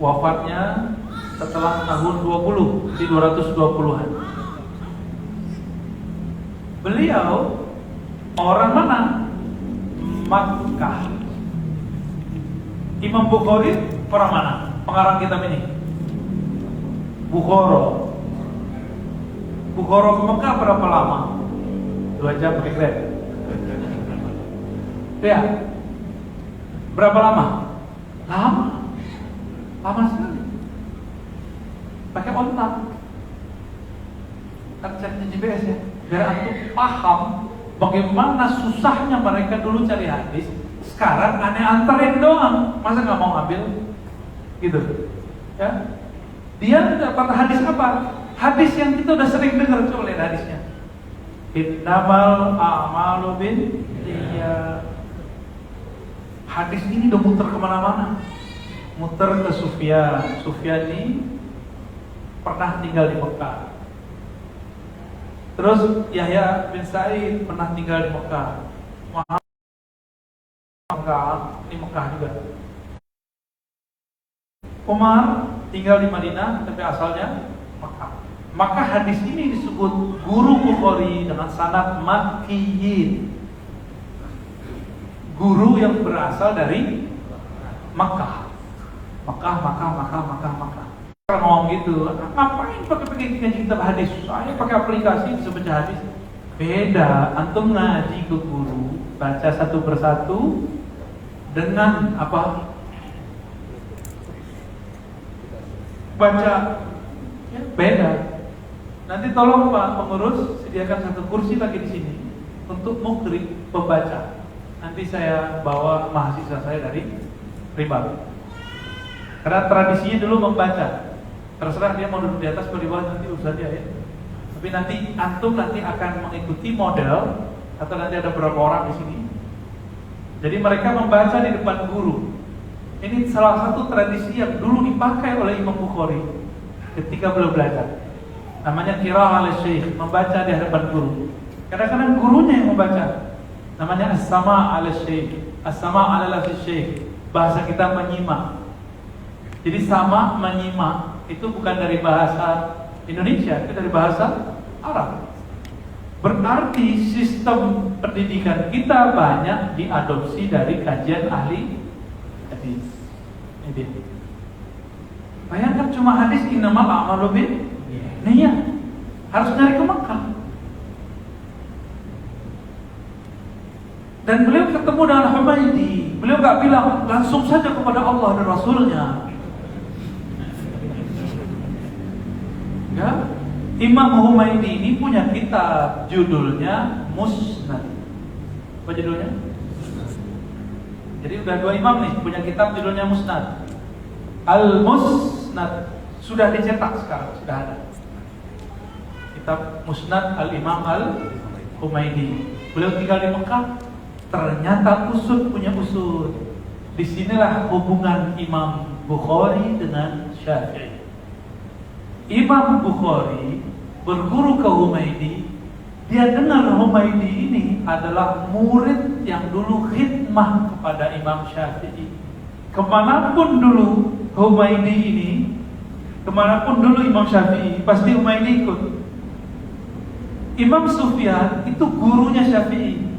Wafatnya setelah tahun 20, di 220-an. Beliau orang mana? Makkah. Imam Bukhari orang mana? Pengarang kitab ini Bukhara. Bukhara ke Mekah berapa lama? 2 jam pakai Grab. Ya. Berapa lama? Lama sekali. Pakai onta. Kan cari GPS ya. Biar antum paham bagaimana susahnya mereka dulu cari hadis. Sekarang aneh anterin doang, masa nggak mau ambil? Gitu, ya. Dia dapat hadis apa? Hadis yang kita udah sering dengar, coba lihat hadisnya. Innamal a'malu binniyat. Hadis ini udah muter kemana-mana, muter ke Sufyan. Sufyan ini pernah tinggal di Mekah. Terus Yahya bin Sa'id pernah tinggal di Mekah. Di Mekah juga. Umar tinggal di Madinah tapi asalnya Mekah. Maka hadis ini disebut guru Bukhari dengan sanad Makkiyin. Guru yang berasal dari Makkah. Makkah. Orang ngomong gitu, ngapain pakai ngaji kitab hadis? Saya pakai aplikasi bisa baca hadis. Beda, antum ngaji ke guru, baca satu persatu dengan apa? Baca, ya beda. Nanti tolong Pak pengurus sediakan satu kursi lagi di sini untuk muqri pembaca. Nanti saya bawa mahasiswa saya dari Rimbang. Karena tradisinya dulu membaca. Terserah dia mau duduk di atas atau di bawah, nanti urusan dia ya. Tapi nanti antum akan mengikuti model atau nanti ada beberapa orang di sini. Jadi mereka membaca di depan guru. Ini salah satu tradisi yang dulu dipakai oleh Imam Bukhari ketika beliau belajar. Namanya qiraah al-syekh, membaca di hadapan guru. Kadang-kadang gurunya yang membaca. Namanya as-sama' al-syekh, as-sama' al-syekh. Bahasa kita menyimak. Jadi sama menyimak itu bukan dari bahasa Indonesia, itu dari bahasa Arab. Berarti sistem pendidikan kita banyak diadopsi dari kajian ahli hadis. Ini. Bayangkan cuma hadis innamal a'malu binniyat. Harus nyari ke Makkah. Dan beliau ketemu dengan Humaydi. Beliau gak bilang langsung saja kepada Allah dan Rasulnya. Ya, Imam Humaydi ini punya kitab judulnya Musnad. Apa judulnya? Jadi udah dua imam nih punya kitab judulnya Musnad. Al-Musnad sudah dicetak sekarang, sudah ada. Kitab Musnad Al-Imam Al-Humaydi. Beliau tinggal di Mekah, ternyata usud punya usud. Disinilah hubungan Imam Bukhari dengan Syafi'i. Imam Bukhari berguru ke Humaydi. Dia dengar Humaydi ini adalah murid yang dulu khidmah kepada Imam Syafi'i. Kemanapun dulu Humaydi ini, kemanapun dulu Imam Syafi'i, pasti Humaydi ikut. Imam Sufyan itu gurunya Syafi'i.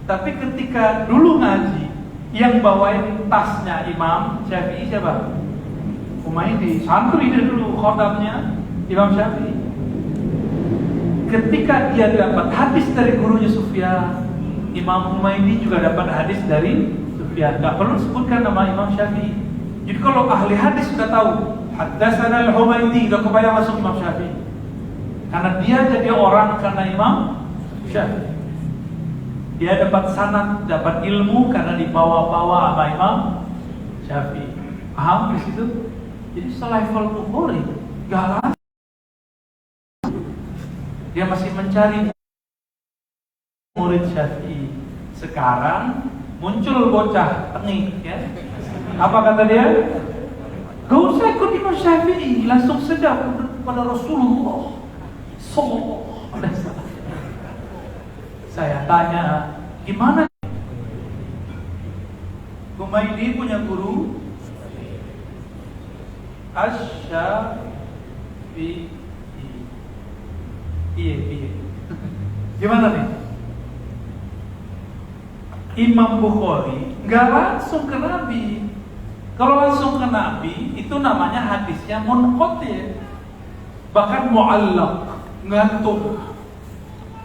Tapi ketika dulu ngaji, yang bawain tasnya Imam Syafi'i siapa? Humaydi, santri dia dulu, khodamnya Imam Syafi'i. Ketika dia dapat hadis dari gurunya Sufyan, Imam Humaydi juga dapat hadis dari Sufyan. Gak perlu sebutkan nama Imam Syafi'i. Jadi kalau ahli hadis sudah tahu haddatsana al-Humaydi, udah kebayang masuk Imam Syafi'i. Karena dia jadi orang karena Imam Syafi'i. Dia dapat sanad, dapat ilmu karena dibawa-bawa sama Imam Syafi'i. Paham di situ? Jadi selevel Bukhari, gak. Dia masih mencari murid Syafi'i. Sekarang muncul bocah tengik, ya. Apa kata dia? Gak usah ikut Imam Syafi'i, langsung saja kepada Rasulullah Sallallahu Alaihi Wasallam. Saya tanya, gimana? Humaydi punya guru Asy-Syafi'i. Iya. Gimana nih? Imam Bukhari nggak langsung ke Nabi. Kalau langsung ke Nabi itu namanya hadisnya munqati', bahkan mu'allaq, ngantung.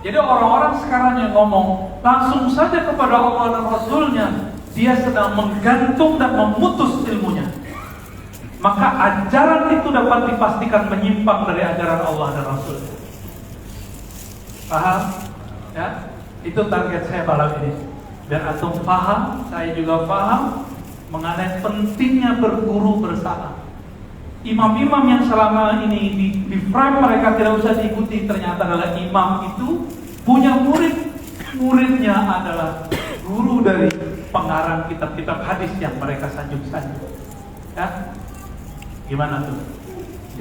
Jadi orang-orang sekarang yang ngomong langsung saja kepada Allah dan Rasulnya, dia sedang menggantung dan memutus ilmunya. Maka ajaran itu dapat dipastikan menyimpang dari ajaran Allah dan Rasul. Paham? Ya, itu target saya malam ini. Biar antum paham, saya juga paham mengenai pentingnya berguru bersama. Imam-imam yang selama ini di frame mereka tidak usah diikuti, ternyata adalah imam itu punya murid. Muridnya adalah guru dari pengarang kitab-kitab hadis yang mereka sanjung-sanjung. Ya, gimana tuh?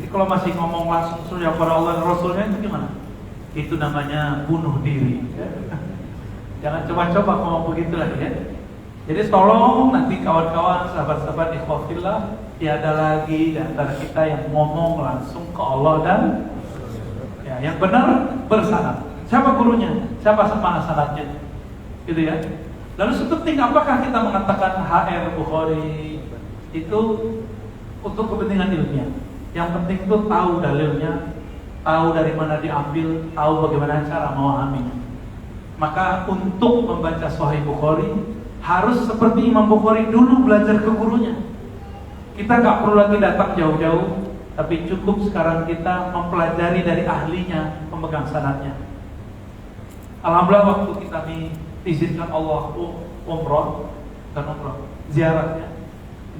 Jadi kalau masih ngomong langsung kepada Allah dan Rasulnya itu gimana? Itu namanya bunuh diri. Jangan coba-coba ngomong begitu lagi ya. Jadi tolong nanti kawan-kawan, sahabat-sahabat ikhwafillah, tiada lagi di antara kita yang ngomong langsung ke Allah dan ya, yang benar bersanad. Siapa gurunya? Siapa sama sanadnya? Gitu ya. Lalu sepenting apakah kita mengatakan HR Bukhari itu untuk kepentingan ilmiah? Yang penting itu tahu dalilnya, tahu dari mana diambil, tahu bagaimana cara memahaminya. Maka untuk membaca Sahih Bukhari harus seperti Imam Bukhari dulu belajar ke gurunya. Kita nggak perlu lagi datang jauh-jauh, tapi cukup sekarang kita mempelajari dari ahlinya, pemegang sanadnya. Alhamdulillah waktu kita diizinkan Allah umroh, dan umroh, ziarahnya.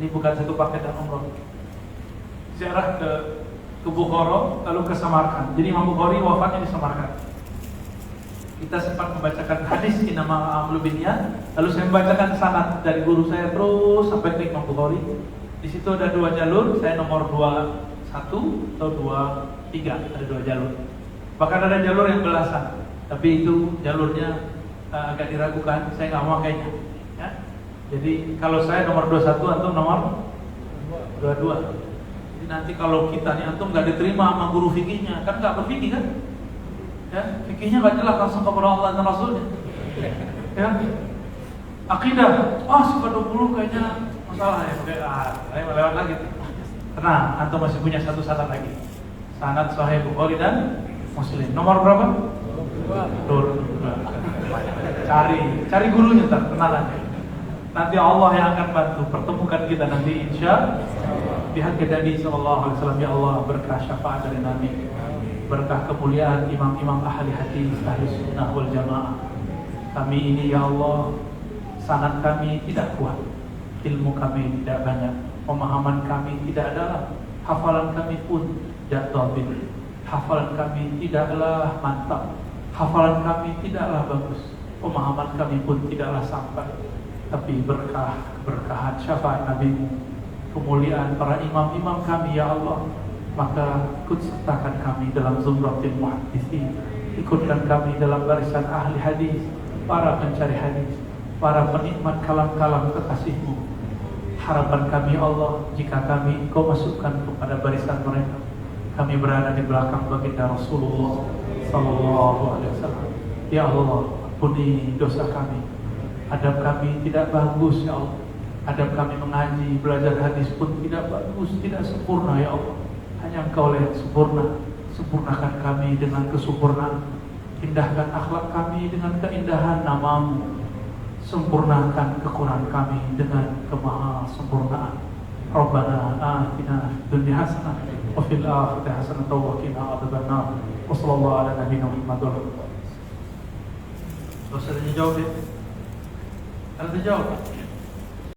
Ini bukan satu paket dan umroh. Ziarah ke Bukhara, lalu ke Samarkand. Jadi Imam Bukhari wafatnya di Samarkand. Kita sempat membacakan hadis innamal a'malu binniyat, lalu saya membacakan sanad dari guru saya terus sampai ke Imam Bukhari. Di situ ada 2 jalur, saya nomor 21 atau 23, ada 2 jalur. Bahkan ada jalur yang belasan, tapi itu jalurnya agak diragukan, saya nggak mau kayaknya. Ya? Jadi kalau saya nomor 21 atau nomor 22. Jadi nanti kalau kita nih antum nggak diterima sama guru fikihnya, kan nggak berfikih kan? Ya, fikihnya nggak jelas langsung kepada Allah dan Rasulnya. Ya, akidah, sifat 20 kayaknya masalah ya, saya melewat lagi. Tenang, antum masih punya satu sanad lagi. Sanad Sahih Bukhari dan Muslim. Nomor berapa? 22. Cari gurunya, kenalan. Nanti Allah yang akan bantu pertemukan kita nanti insya pihak Nabi sallallahu alaihi wasallam. Ya Allah, berkah syafaat dari Nabi, berkah kemuliaan imam-imam ahli hadis, ahli sunnah wal jamaah. Kami ini ya Allah, sanad kami tidak kuat, ilmu kami tidak banyak, pemahaman kami tidak dalam, hafalan kami pun tidak dhabit, hafalan kami tidaklah mantap, hafalan kami tidaklah bagus, pemahaman kami pun tidaklah sampai. Tapi berkahan syafaat Nabi-Mu, kemuliaan para imam-imam kami ya Allah, maka ikut sertakan kami dalam zumratil muhadditsin, ikutkan kami dalam barisan ahli hadis, para pencari hadis, para penikmat kalam-kalam kekasih-Mu. Harapan kami Allah, jika kami Engkau masukkan kepada barisan mereka, kami berada di belakang baginda Rasulullah sallallahu alaihi wasallam. Ya Allah, ampuni dosa kami. Adab kami tidak bagus ya Allah. Adab kami mengaji, belajar hadis pun tidak bagus, tidak sempurna ya Allah. Hanya Engkau yang sempurna. Sempurnakan kami dengan kesempurnaan. Indahkan akhlak kami dengan keindahan nama-Mu. Sempurnakan kekurangan kami dengan kemaha sempurnaan. Rabbana atina fid dunya hasanah wa fil akhirati hasanah wa qina adzabannar. Wa sallallahu ala nabiyyina Muhammad. Terus ada jawab ya? Ada jawab?